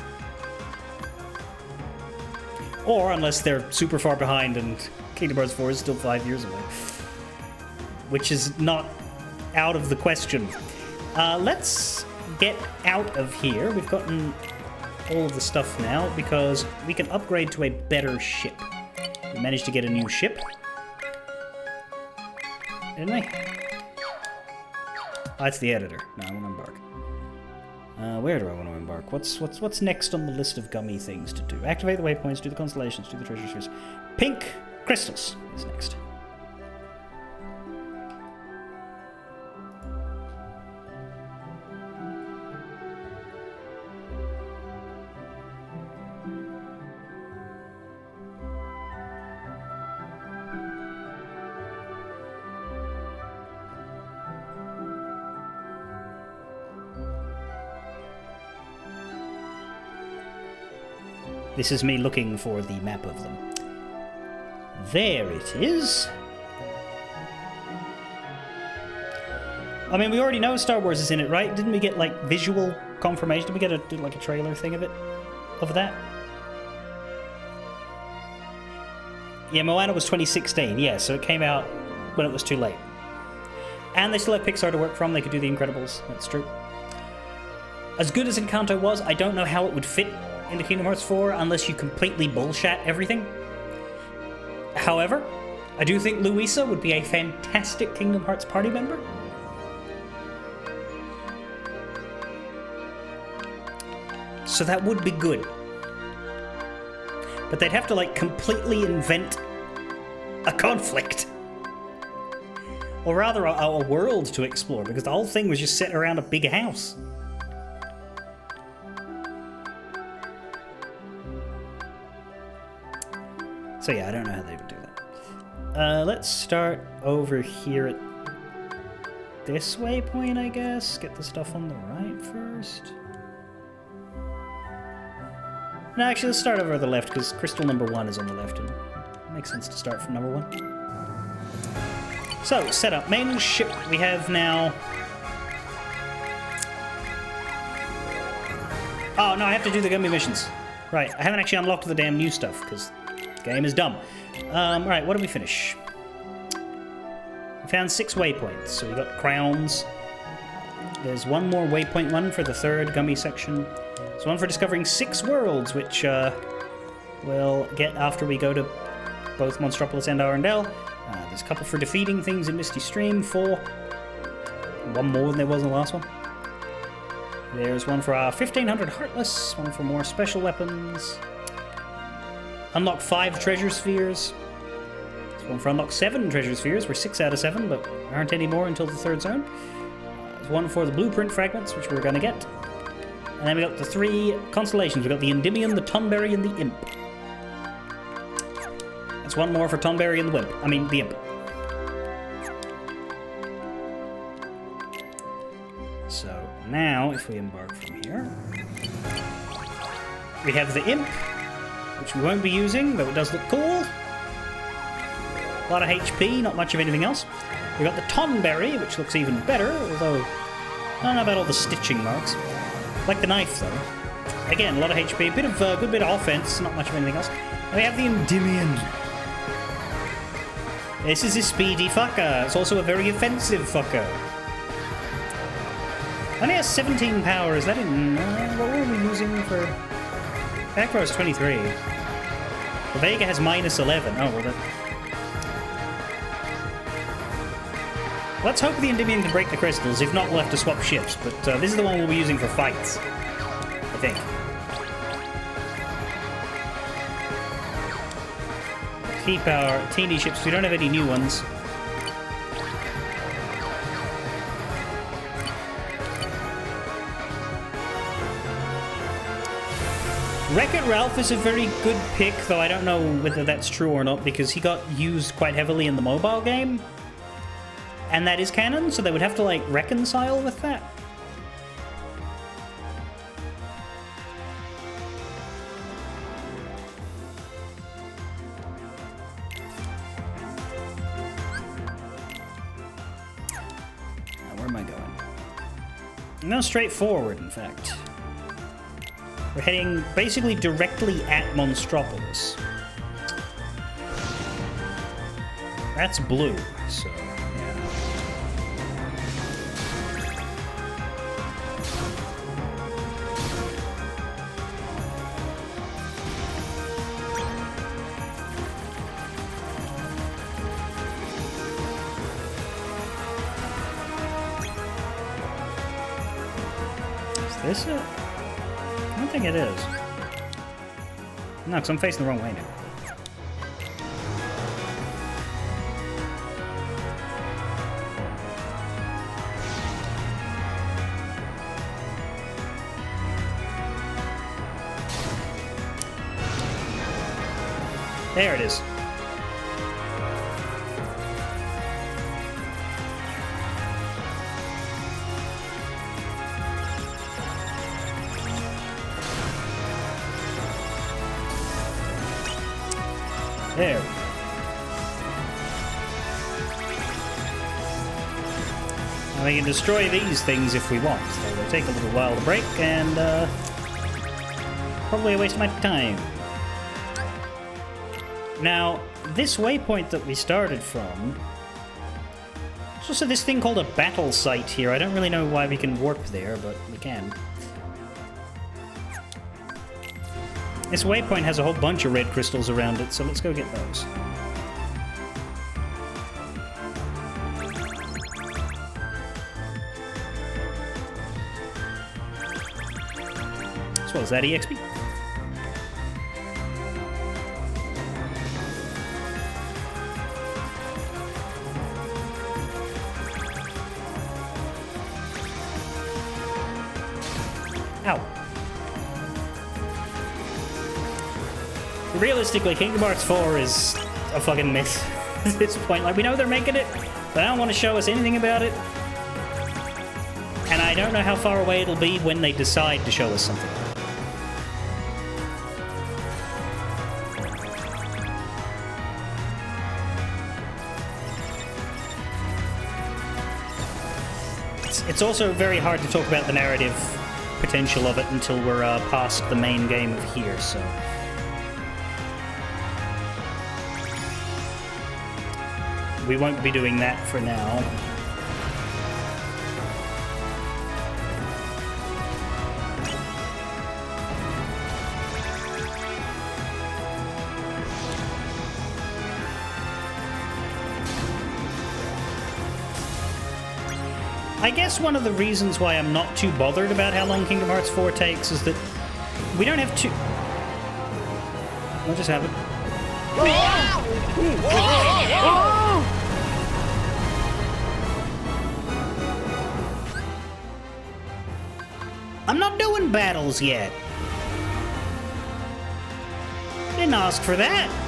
Or unless they're super far behind and Kingdom Hearts 4 is still 5 years away. Which is not out of the question. Let's get out of here. We've gotten all of the stuff now because we can upgrade to a better ship. We managed to get a new ship. Didn't I? Oh, that's the editor. No, I want to embark. Where do I want to embark? What's next on the list of gummy things to do? Activate the waypoints, do the constellations, do the treasure spheres. Pink crystals is next. This is me looking for the map of them. There it is. I mean, we already know Star Wars is in it, right? Didn't we get, like, visual confirmation? Did we get a trailer thing of it? Of that? Yeah, Moana was 2016, yeah, so it came out when it was too late. And they still have Pixar to work from, they could do The Incredibles, that's true. As good as Encanto was, I don't know how it would fit into Kingdom Hearts 4 unless you completely bullshat everything. However, I do think Louisa would be a fantastic Kingdom Hearts party member. So that would be good. But they'd have to, like, completely invent a conflict. Or rather, a world to explore, because the whole thing was just set around a big house. So yeah, I don't know how they would do that. Let's start over here at this waypoint, I guess. Get the stuff on the right first. No, actually, let's start over at the left, because crystal number 1 is on the left, and it makes sense to start from number 1. So, setup. Main ship we have now... Oh, no, I have to do the Gumby missions. Right, I haven't actually unlocked the damn new stuff, because the game is dumb. Alright, what did we finish? We found 6 waypoints, so we got crowns. There's one more waypoint one for the 3rd Gumby section. There's one for discovering 6 worlds, which we'll get after we go to both Monstropolis and Arendelle. There's a couple for defeating things in Misty Stream, 4. One more than there was in the last one. There's one for our 1500 Heartless, one for more special weapons. Unlock 5 treasure spheres. There's one for unlock 7 treasure spheres. We're 6 out of 7, but aren't any more until the 3rd zone. There's one for the blueprint fragments, which we're going to get. And then we got the 3 constellations. We got the Endymion, the Tonberry, and the Imp. That's one more for Tonberry and the Wimp. I mean, the Imp. So now, if we embark from here, we have the Imp, which we won't be using, though it does look cool. A lot of HP, not much of anything else. We got the Tonberry, which looks even better, although I don't know about all the stitching marks. Like the knife, though. Again, a lot of HP, a bit of good bit of offense, not much of anything else. And we have the Endymion. This is a speedy fucker. It's also a very offensive fucker. Only has 17 power. Is that in... what were we using for... Backrow is 23. The Vega has minus 11. Oh, well, that... Let's hope the Endymion can break the crystals. If not, we'll have to swap ships. But this is the one we'll be using for fights. I think. Keep our teeny ships. We don't have any new ones. Wreck-It Ralph is a very good pick, though I don't know whether that's true or not, because he got used quite heavily in the mobile game. And that is canon, so they would have to, like, reconcile with that. Now, where am I going? No, straight forward, in fact. We're heading basically directly at Monstropolis. That's blue, so... Is it? I don't think it is. No, because I'm facing the wrong way now. There it is. There. Now we can destroy these things if we want. So they'll take a little while to break and probably a waste of my time. Now, this waypoint that we started from, there's also this thing called a battle site here. I don't really know why we can warp there, but we can. This waypoint has a whole bunch of red crystals around it, so let's go get those. This well as that EXP. Ow. Realistically, Kingdom Hearts 4 is a fucking myth at this point. Like, we know they're making it, but I don't want to show us anything about it. And I don't know how far away it'll be when they decide to show us something. It's also very hard to talk about the narrative potential of it until we're past the main game of here, so... we won't be doing that for now. I guess one of the reasons why I'm not too bothered about how long Kingdom Hearts 4 takes is that we don't have to... What just happened? I'm not doing battles yet. Didn't ask for that.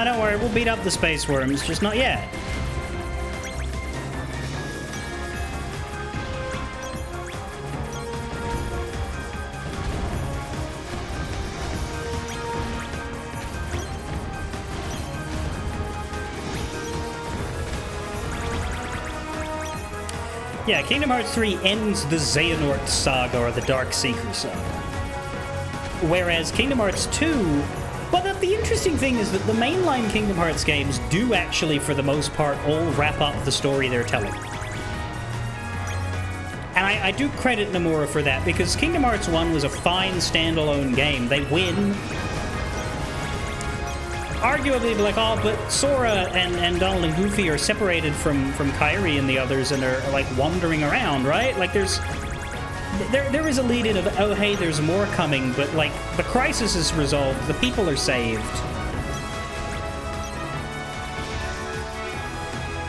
Don't worry, we'll beat up the space worms, just not yet. Yeah, Kingdom Hearts 3 ends the Xehanort saga, or the Dark Seeker saga. Whereas Kingdom Hearts 2... But the interesting thing is that the mainline Kingdom Hearts games do actually, for the most part, all wrap up the story they're telling. And I do credit Nomura for that, because Kingdom Hearts 1 was a fine standalone game. They win. Arguably, like, oh, but Sora and Donald and Goofy are separated from Kairi and the others and are, like, wandering around, right? Like, there is a lead-in of, oh, hey, there's more coming, but, like, the crisis is resolved, the people are saved.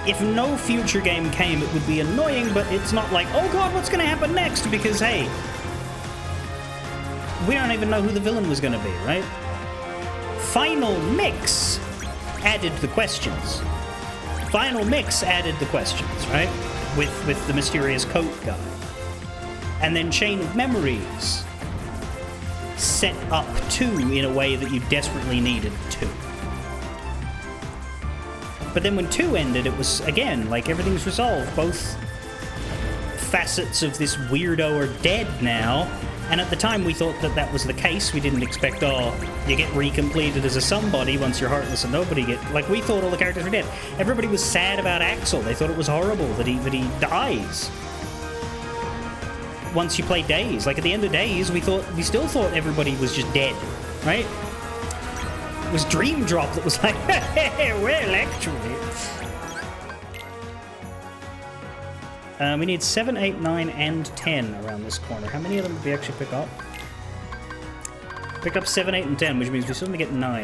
If no future game came, it would be annoying, but it's not like, oh god, what's gonna happen next? Because, hey, we don't even know who the villain was gonna be, right? Final Mix added the questions. Final Mix added the questions, right? With the mysterious coat guy. And then Chain of Memories set up 2 in a way that you desperately needed 2. But then when 2 ended, it was, again, like, everything's resolved. Both facets of this weirdo are dead now. And at the time, we thought that that was the case. We didn't expect, oh, you get recompleted as a somebody once you're Heartless and Nobody get... Like, we thought all the characters were dead. Everybody was sad about Axel. They thought it was horrible that he dies once you play Days. Like, at the end of Days, we still thought everybody was just dead, right? It was Dream Drop that was like, hey, well, actually. We need 7, 8, 9, and 10 around this corner. How many of them did we actually pick up? Picked up 7, 8, and 10, which means we still need to get 9.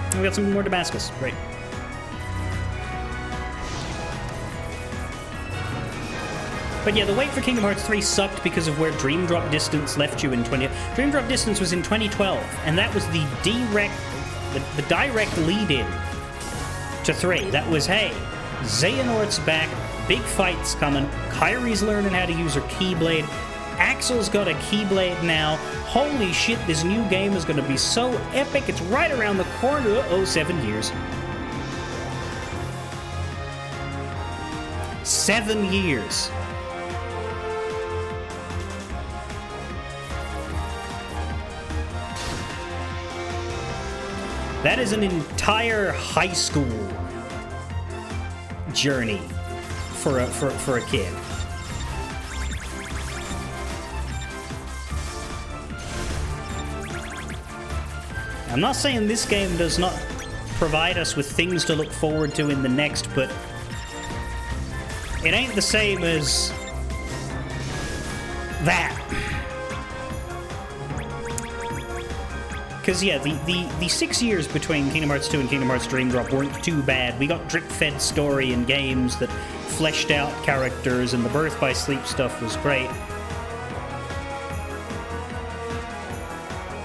And we got some more Damascus. Great. But yeah, the wait for Kingdom Hearts 3 sucked because of where Dream Drop Distance left you in Dream Drop Distance was in 2012, and that was the direct lead-in to 3. That was, hey, Xehanort's back, big fight's coming, Kairi's learning how to use her Keyblade, Axel's got a Keyblade now, holy shit, this new game is gonna be so epic, it's right around the corner. Uh-oh, 7 years. 7 years. That is an entire high school journey for a kid. I'm not saying this game does not provide us with things to look forward to in the next, but it ain't the same as that. Because, yeah, the 6 years between Kingdom Hearts 2 and Kingdom Hearts Dream Drop weren't too bad. We got drip-fed story and games that fleshed out characters, and the Birth by Sleep stuff was great.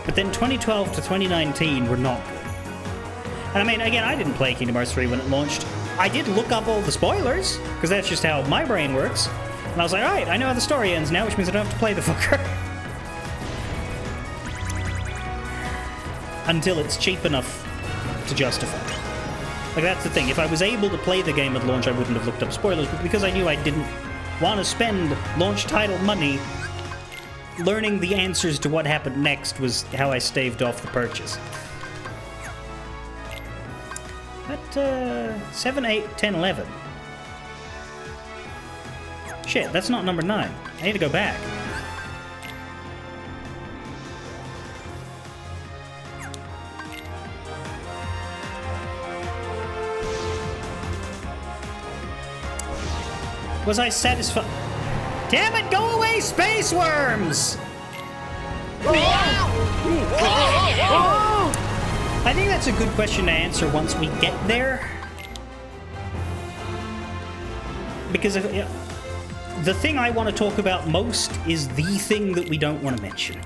But then 2012 to 2019 were not good. And I mean, again, I didn't play Kingdom Hearts 3 when it launched. I did look up all the spoilers, because that's just how my brain works. And I was like, alright, I know how the story ends now, which means I don't have to play the fucker. Until it's cheap enough to justify. Like, that's the thing. If I was able to play the game at launch, I wouldn't have looked up spoilers, but because I knew I didn't want to spend launch title money, learning the answers to what happened next was how I staved off the purchase. But, 7, 8, 10, 11. Shit, that's not number 9. I need to go back. Was I satisfied? Damn it, go away, space worms! I think that's a good question to answer once we get there. Because the thing I want to talk about most is the thing that we don't want to mention.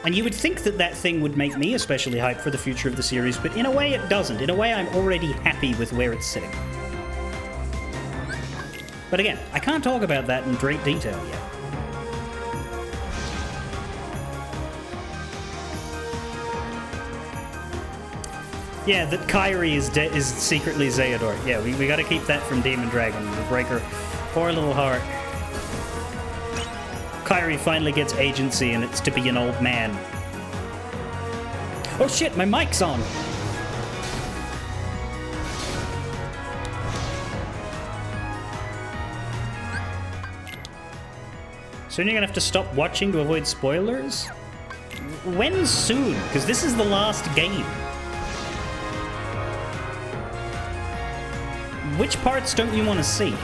And you would think that that thing would make me especially hyped for the future of the series, but in a way it doesn't. In a way I'm already happy with where it's sitting. But again, I can't talk about that in great detail yet. Yeah, that Kairi is secretly Xehanort. Yeah, we gotta keep that from Demon Dragon. It'll break her poor little heart. Kairi finally gets agency, and it's to be an old man. Oh shit, my mic's on! Soon you're gonna have to stop watching to avoid spoilers? When soon? Because this is the last game. Which parts don't you want to see?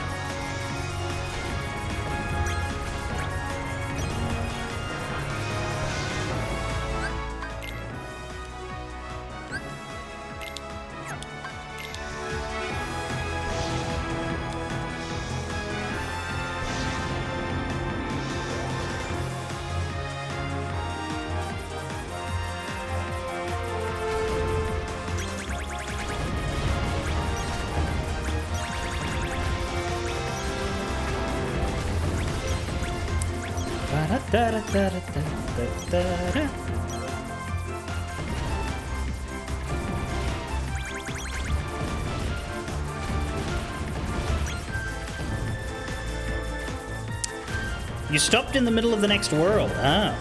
You stopped in the middle of the next world. Ah.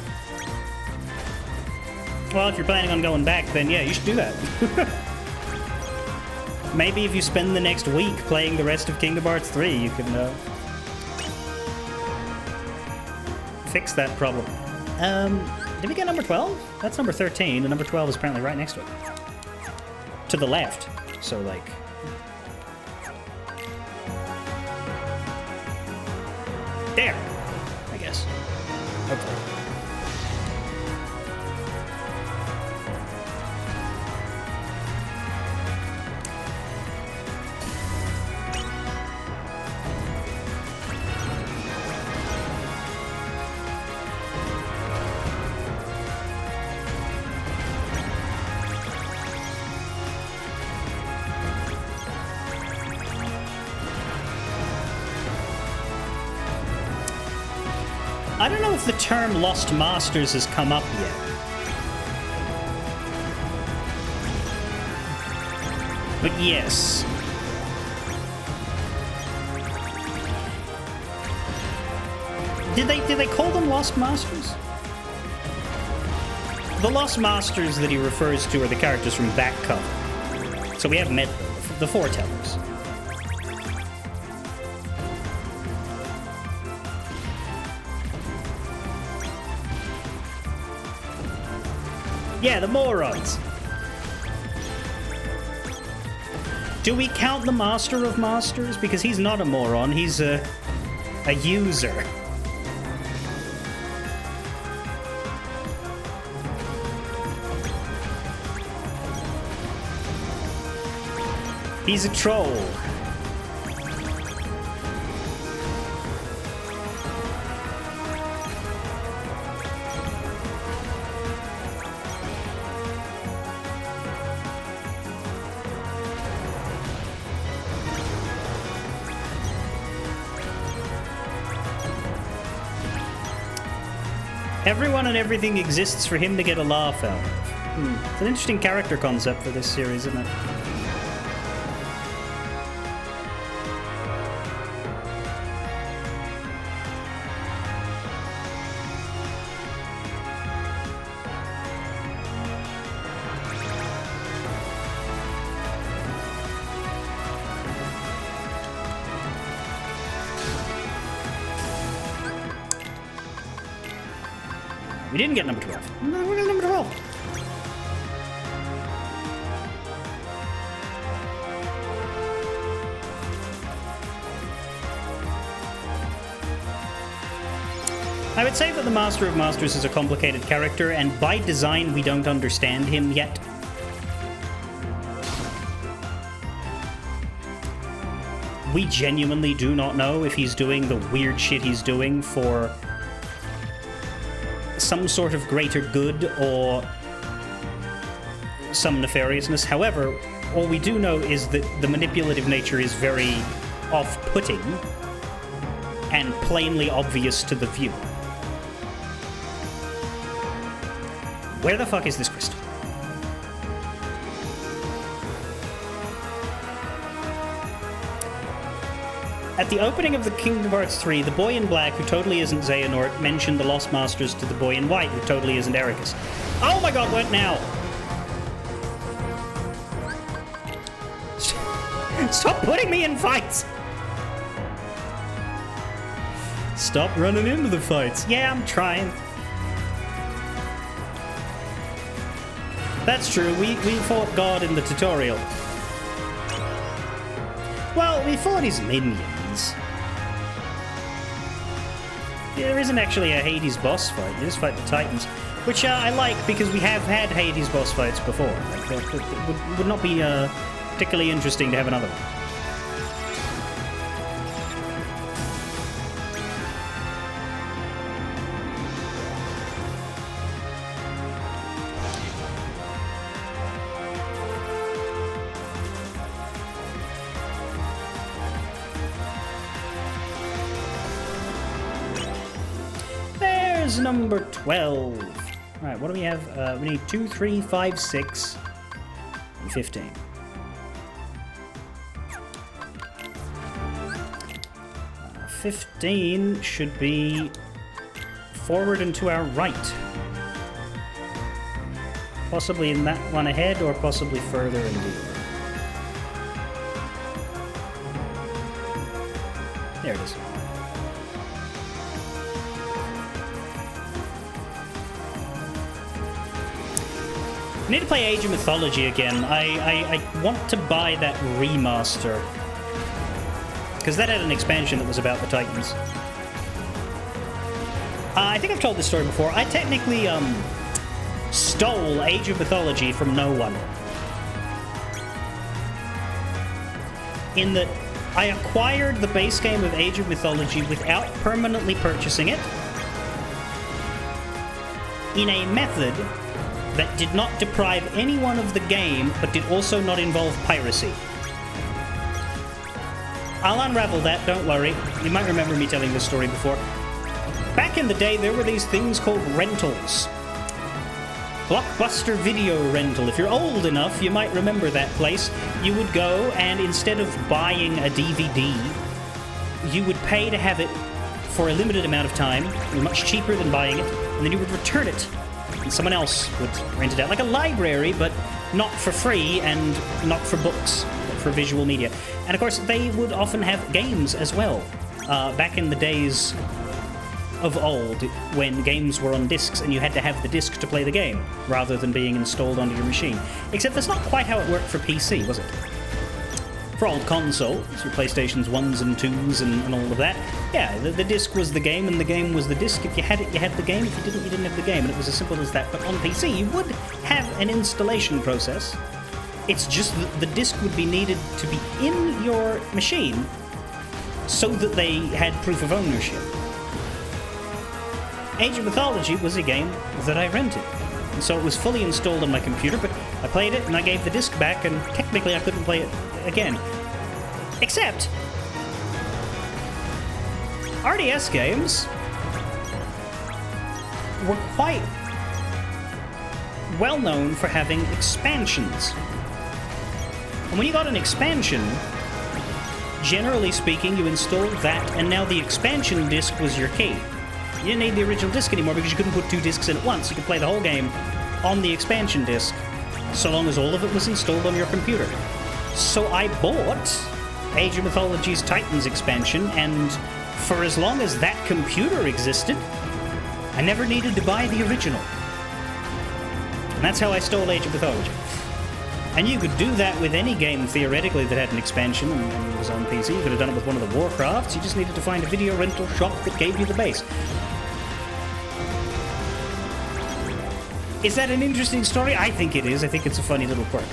Well, if you're planning on going back, then yeah, you should do that. Maybe if you spend the next week playing the rest of Kingdom Hearts 3, you can fix that problem. Did we get number 12? That's number 13, and number 12 is apparently right next to it. To the left. So, like... there! I guess. Hopefully. I don't know if the term Lost Masters has come up yet. But yes. Did they call them Lost Masters? The Lost Masters that he refers to are the characters from back cover. So we have met them, the Foretellers. Yeah, the morons. Do we count the Master of Masters? Because he's not a moron, he's a user. He's a troll. Everyone and everything exists for him to get a laugh out of. It's an interesting character concept for this series, isn't it? We didn't get number 12. No, we got number 12. I would say that the Master of Masters is a complicated character, and by design we don't understand him yet. We genuinely do not know if he's doing the weird shit he's doing for some sort of greater good or some nefariousness. However, all we do know is that the manipulative nature is very off-putting and plainly obvious to the viewer. Where the fuck is this crystal? At the opening of the Kingdom Hearts 3, the boy in black, who totally isn't Xehanort, mentioned the Lost Masters to the boy in white, who totally isn't Ericus. Oh my god, what now? Stop putting me in fights! Stop running into the fights. Yeah, I'm trying. That's true, we fought God in the tutorial. Well, we fought his minions. Yeah, there isn't actually a Hades boss fight, you just fight the Titans. Which I like, because we have had Hades boss fights before. Like, it would not be particularly interesting to have another one. Number 12. Alright, what do we have? We need 2, 3, 5, 6, and 15. Uh, 15 should be forward and to our right. Possibly in that one ahead, or possibly further indeed. There it is. I need to play Age of Mythology again. I want to buy that remaster. Because that had an expansion that was about the Titans. I think I've told this story before. I technically stole Age of Mythology from no one. In that I acquired the base game of Age of Mythology without permanently purchasing it. In a method that did not deprive anyone of the game, but did also not involve piracy. I'll unravel that, don't worry. You might remember me telling this story before. Back in the day, there were these things called rentals. Blockbuster Video Rental. If you're old enough, you might remember that place. You would go, and instead of buying a DVD, you would pay to have it for a limited amount of time, much cheaper than buying it, and then you would return it. And someone else would rent it out, like a library, but not for free and not for books, but for visual media. And of course, they would often have games as well. Back in the days of old when games were on discs and you had to have the disc to play the game rather than being installed onto your machine. Except that's not quite how it worked for PC, was it? For old consoles, your PlayStations 1s and 2s and all of that, yeah, the disc was the game and the game was the disc. If you had it, you had the game. If you didn't, you didn't have the game. And it was as simple as that. But on PC, you would have an installation process. It's just that the disc would be needed to be in your machine so that they had proof of ownership. Age of Mythology was a game that I rented. And so it was fully installed on my computer, but I played it and I gave the disc back, and technically I couldn't play it again. Except RTS games were quite well known for having expansions. And when you got an expansion, generally speaking, you installed that, and now the expansion disc was your key. You didn't need the original disc anymore because you couldn't put two discs in at once. You could play the whole game on the expansion disc, so long as all of it was installed on your computer. So I bought Age of Mythology's Titans expansion, and for as long as that computer existed, I never needed to buy the original. And that's how I stole Age of Mythology. And you could do that with any game, theoretically, that had an expansion and was on PC. You could have done it with one of the Warcrafts. You just needed to find a video rental shop that gave you the base. Is that an interesting story? I think it is. I think it's a funny little quirk.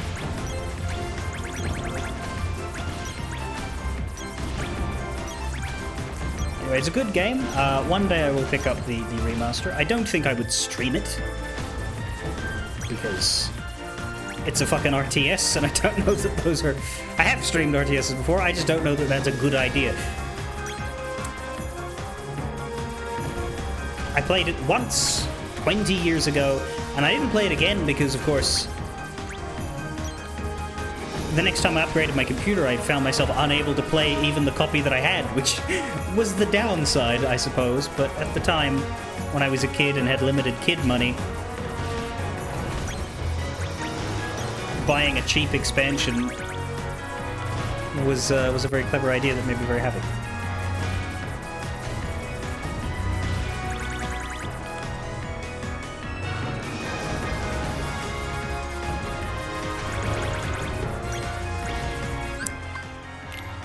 Anyway, it's a good game. One day I will pick up the remaster. I don't think I would stream it, because it's a fucking RTS, and I don't know that those are... I have streamed RTSs before, I just don't know that that's a good idea. I played it once, 20 years ago, and I didn't play it again because, of course, the next time I upgraded my computer, I found myself unable to play even the copy that I had, which was the downside, I suppose. But at the time, when I was a kid and had limited kid money, buying a cheap expansion was a very clever idea that made me very happy.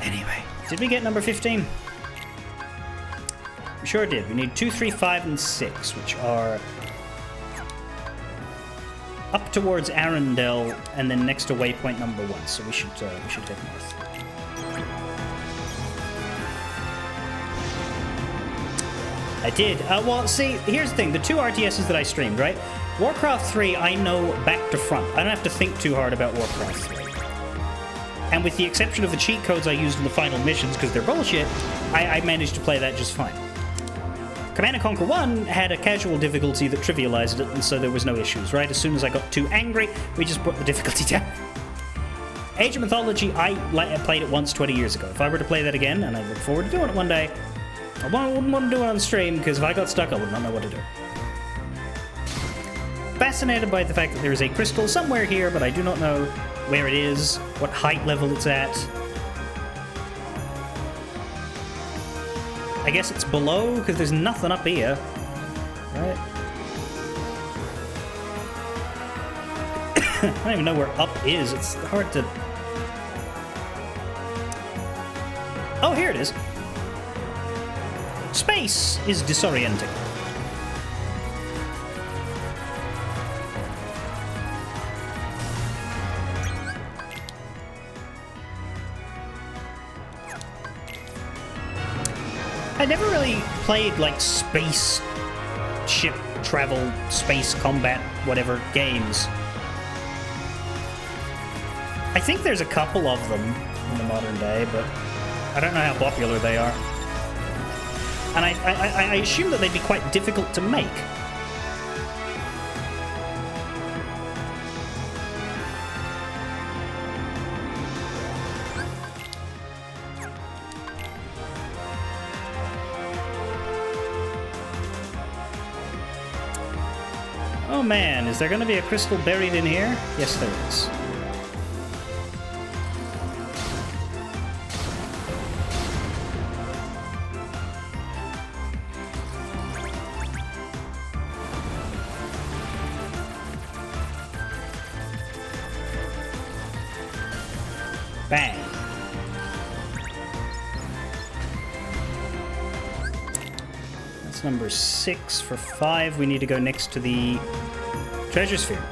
Anyway, did we get number 15? We sure did. We need 2, 3, 5, and 6, which are up towards Arendelle, and then next to waypoint number 1. So we should head north. I did. Well, see, here's the thing. The two RTSs that I streamed, right? Warcraft 3, I know back to front. I don't have to think too hard about Warcraft 3. And with the exception of the cheat codes I used in the final missions, because they're bullshit, I managed to play that just fine. Command & Conquer 1 had a casual difficulty that trivialized it, and so there was no issues, right? As soon as I got too angry, we just brought the difficulty down. Age of Mythology, I played it once 20 years ago. If I were to play that again, and I look forward to doing it one day, I wouldn't want to do it on stream, because if I got stuck, I would not know what to do. Fascinated by the fact that there is a crystal somewhere here, but I do not know where it is, what height level it's at. I guess it's below, because there's nothing up here. Right? I don't even know where up is. It's hard to... Oh, here it is. Space is disorienting. I never really played, like, space ship travel, space combat, whatever, games. I think there's a couple of them in the modern day, but I don't know how popular they are. And I assume that they'd be quite difficult to make. Oh man, is there going to be a crystal buried in here? Yes, there is. Bang. That's number 6. For 5, we need to go next to the treasure sphere.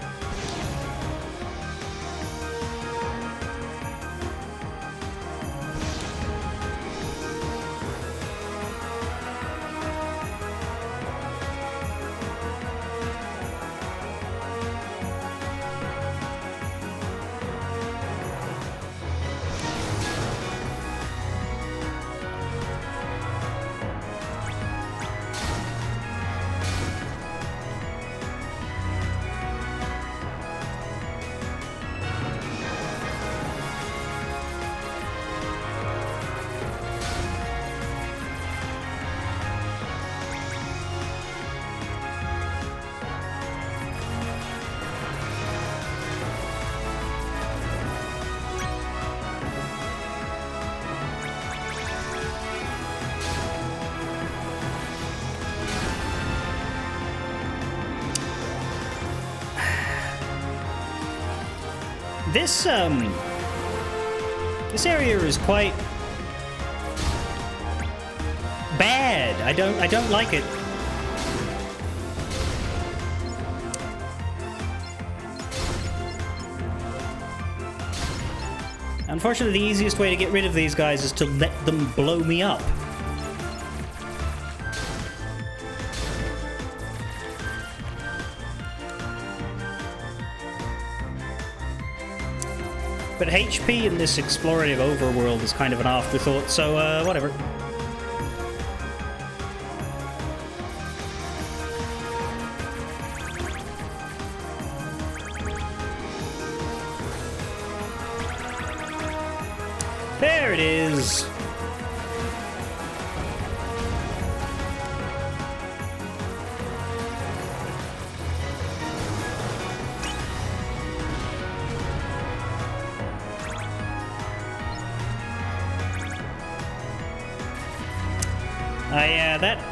This area is quite bad. I don't like it. Unfortunately, the easiest way to get rid of these guys is to let them blow me up. But HP in this explorative overworld is kind of an afterthought, so whatever. There it is.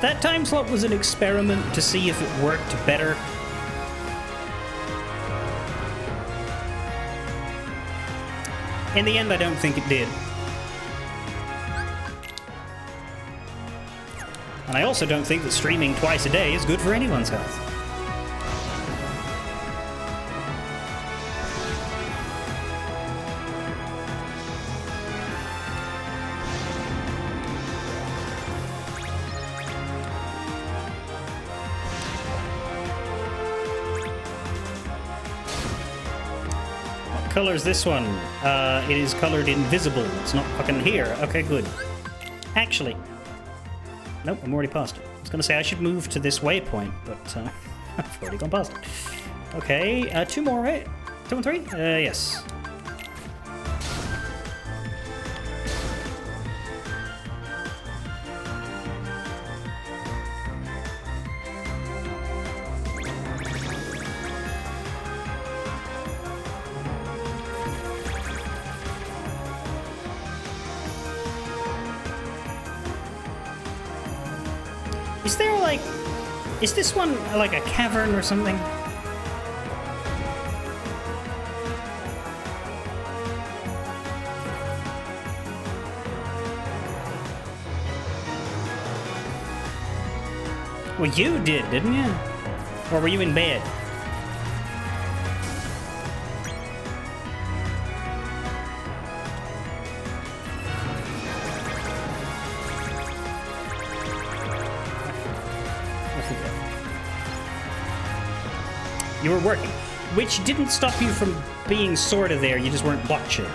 That time slot was an experiment to see if it worked better. In the end, I don't think it did. And I also don't think that streaming twice a day is good for anyone's health. Color is this one? It is colored invisible. It's not fucking here. Okay, good. Actually, nope, I'm already past it. I was gonna say I should move to this waypoint, but I've already gone past it. Okay, 2 more, right? 2 and 3? Yes. Is there, like... Is this one, like, a cavern or something? Well, you did, didn't you? Or were you in bed? You were working, which didn't stop you from being sort of there, you just weren't watching.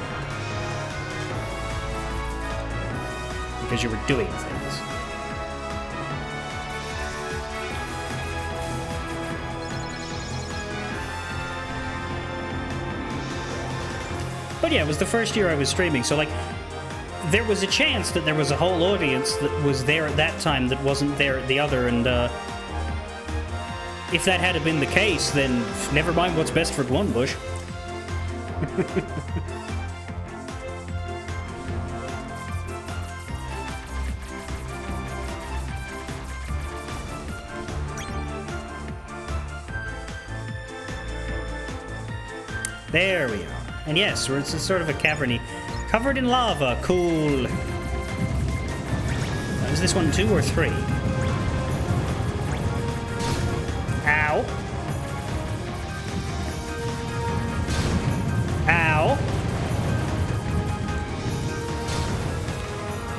Because you were doing things. But yeah, it was the first year I was streaming, so like, there was a chance that there was a whole audience that was there at that time that wasn't there at the other, and if that had been the case, then never mind what's best for Glunbush. There we are. And yes, it's sort of a caverny. Covered in lava. Cool. Is this one 2 or 3? Ow. Ow.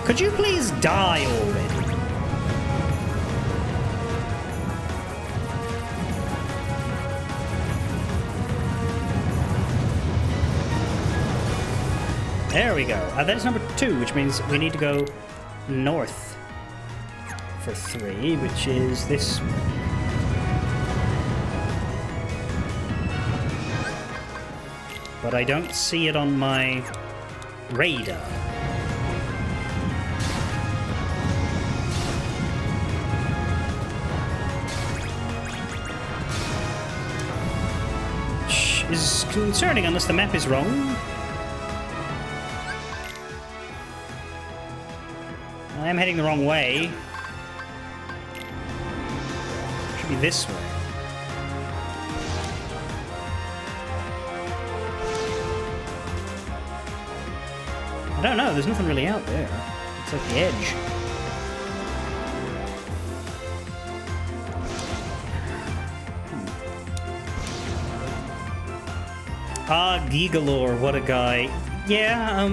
Could you please die already? There we go. That is number 2, which means we need to go north for 3, which is this one. But I don't see it on my radar. Which is concerning unless the map is wrong. I am heading the wrong way. Should be this way. I don't know, there's nothing really out there. It's like the edge. Ah, Gigalore, what a guy. Yeah,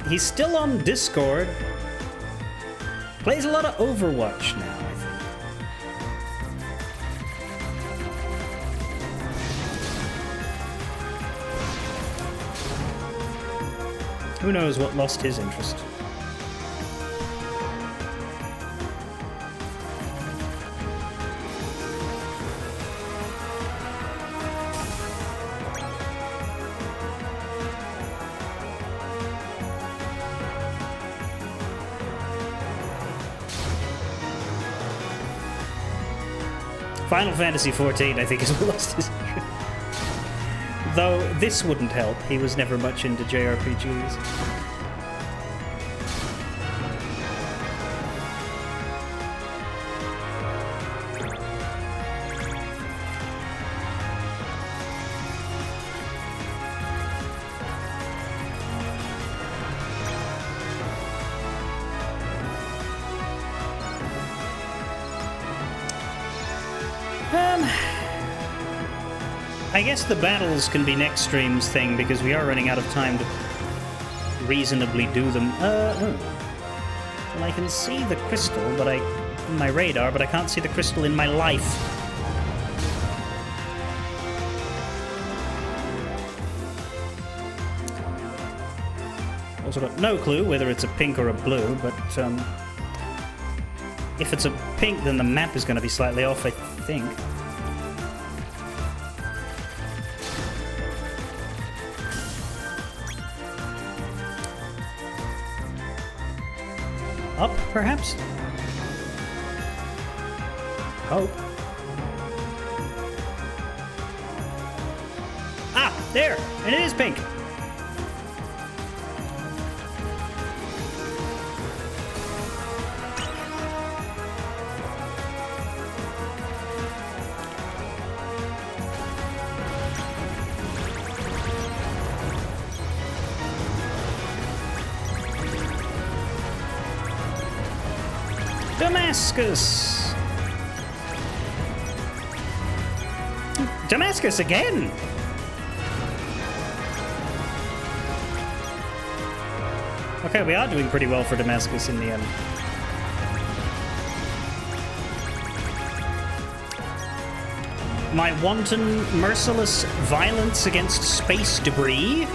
he's still on Discord. Plays a lot of Overwatch now, I think. Who knows what lost his interest? Final Fantasy XIV, I think, is what lost his interest. Though this wouldn't help. He was never much into JRPGs. I guess the battles can be next stream's thing because we are running out of time to reasonably do them. Well, I can see the crystal, but in my radar, but I can't see the crystal in my life. Also got no clue whether it's a pink or a blue, but if it's a pink, then the map is going to be slightly off, I think. Up, perhaps? Hope. Ah, there! And it is pink! Damascus! Damascus again! Okay, we are doing pretty well for Damascus in the end. My wanton, merciless violence against space debris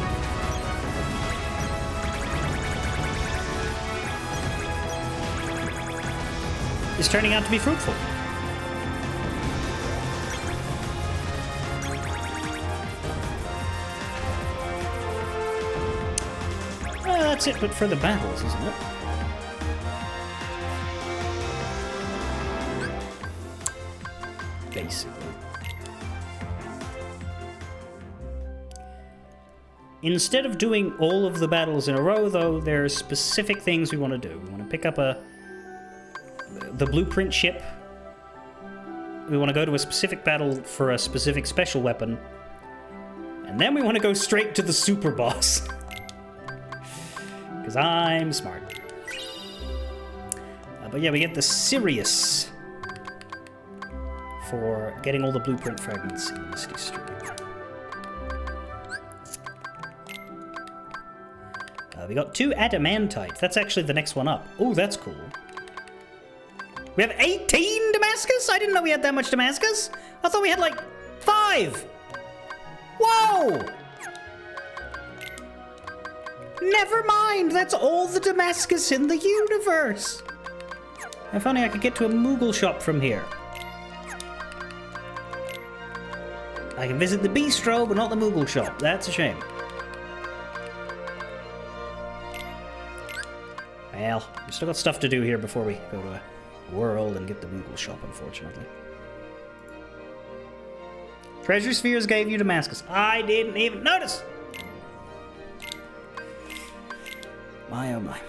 is turning out to be fruitful. That's it, but for the battles, isn't it? Basically. Instead of doing all of the battles in a row, though, there are specific things we want to do. We want to pick up the blueprint ship. We want to go to a specific battle for a specific special weapon. And And then we want to go straight to the super boss. Because I'm smart. But yeah, we get the Sirius for getting all the blueprint fragments in Misty Stream. We got 2 adamantite. That's actually the next one up. Oh, that's cool. We have 18 Damascus? I didn't know we had that much Damascus. I thought we had like 5. Whoa! Never mind, that's all the Damascus in the universe. If only I could get to a Moogle shop from here. I can visit the bistro, but not the Moogle shop. That's a shame. Well, we still got stuff to do here before we go to a world and get the Moogle shop, unfortunately. Treasure spheres gave you Damascus. I didn't even notice! My oh my.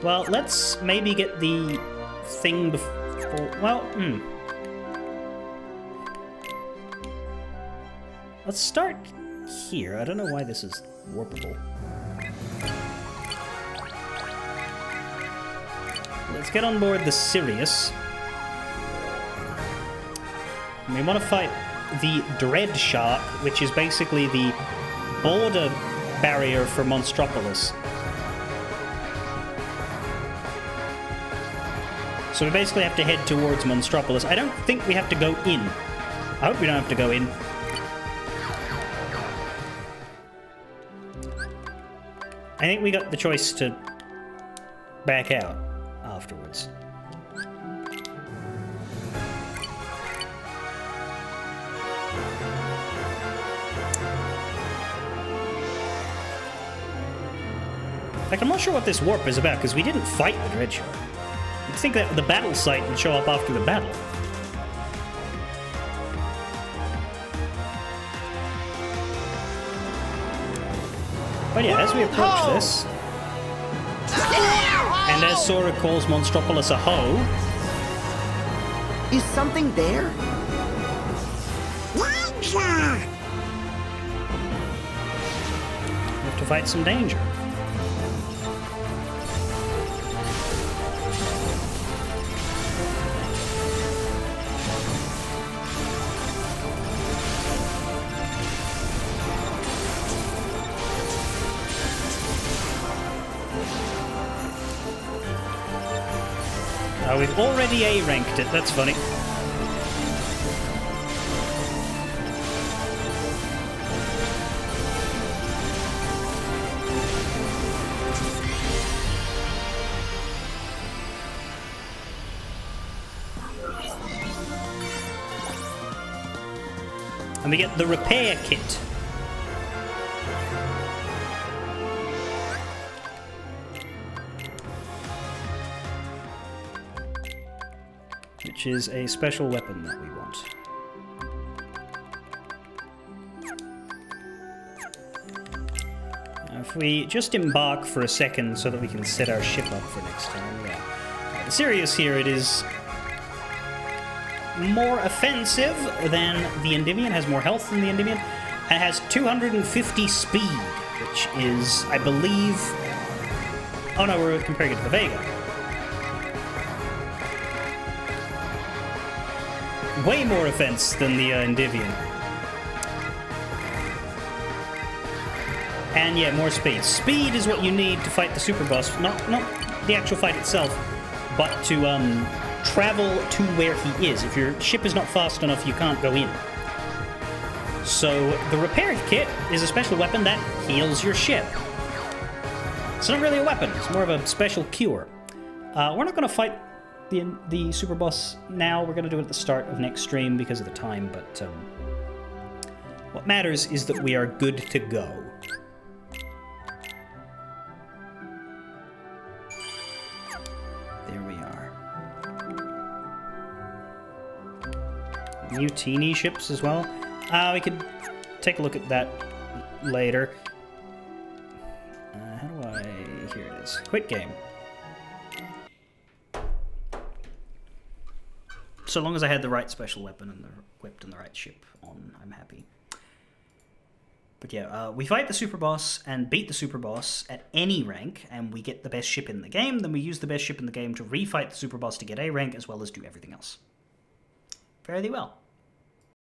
Well, let's maybe get the thing before... Well, Let's start here. I don't know why this is warpable. Let's get on board the Sirius. And we want to fight the Dread Shark, which is basically the border barrier for Monstropolis. So we basically have to head towards Monstropolis. I don't think we have to go in. I hope we don't have to go in. I think we got the choice to back out afterwards. Like, I'm not sure what this warp is about, because we didn't fight the Dread Shark. You'd think that the battle site would show up after the battle. But yeah, as we approach this, and as Sora calls Monstropolis a hoe... Is something there? Danger! We have to fight some danger. We've already A-ranked it, that's funny. And we get the repair kit. Which is a special weapon that we want. Now, if we just embark for a second so that we can set our ship up for next time, yeah. The Sirius here, it is more offensive than the Endymion, has more health than the Endymion, and has 250 speed, which is, I believe... Oh no, we're comparing it to the Vega. Way more offense than the Endymion. And yeah, more speed. Speed is what you need to fight the super boss. Not the actual fight itself, but to travel to where he is. If your ship is not fast enough, you can't go in. So the repair kit is a special weapon that heals your ship. It's not really a weapon, it's more of a special cure. We're not going to fight the super boss now. We're going to do it at the start of next stream because of the time, but what matters is that we are good to go. There we are. New teeny ships as well. We could take a look at that later. How do I... Here it is. Quit game. So long as I had the right special weapon and equipped and the right ship on, I'm happy. But yeah, we fight the super boss and beat the super boss at any rank, and we get the best ship in the game. Then we use the best ship in the game to refight the super boss to get A rank, as well as do everything else. Fairly well.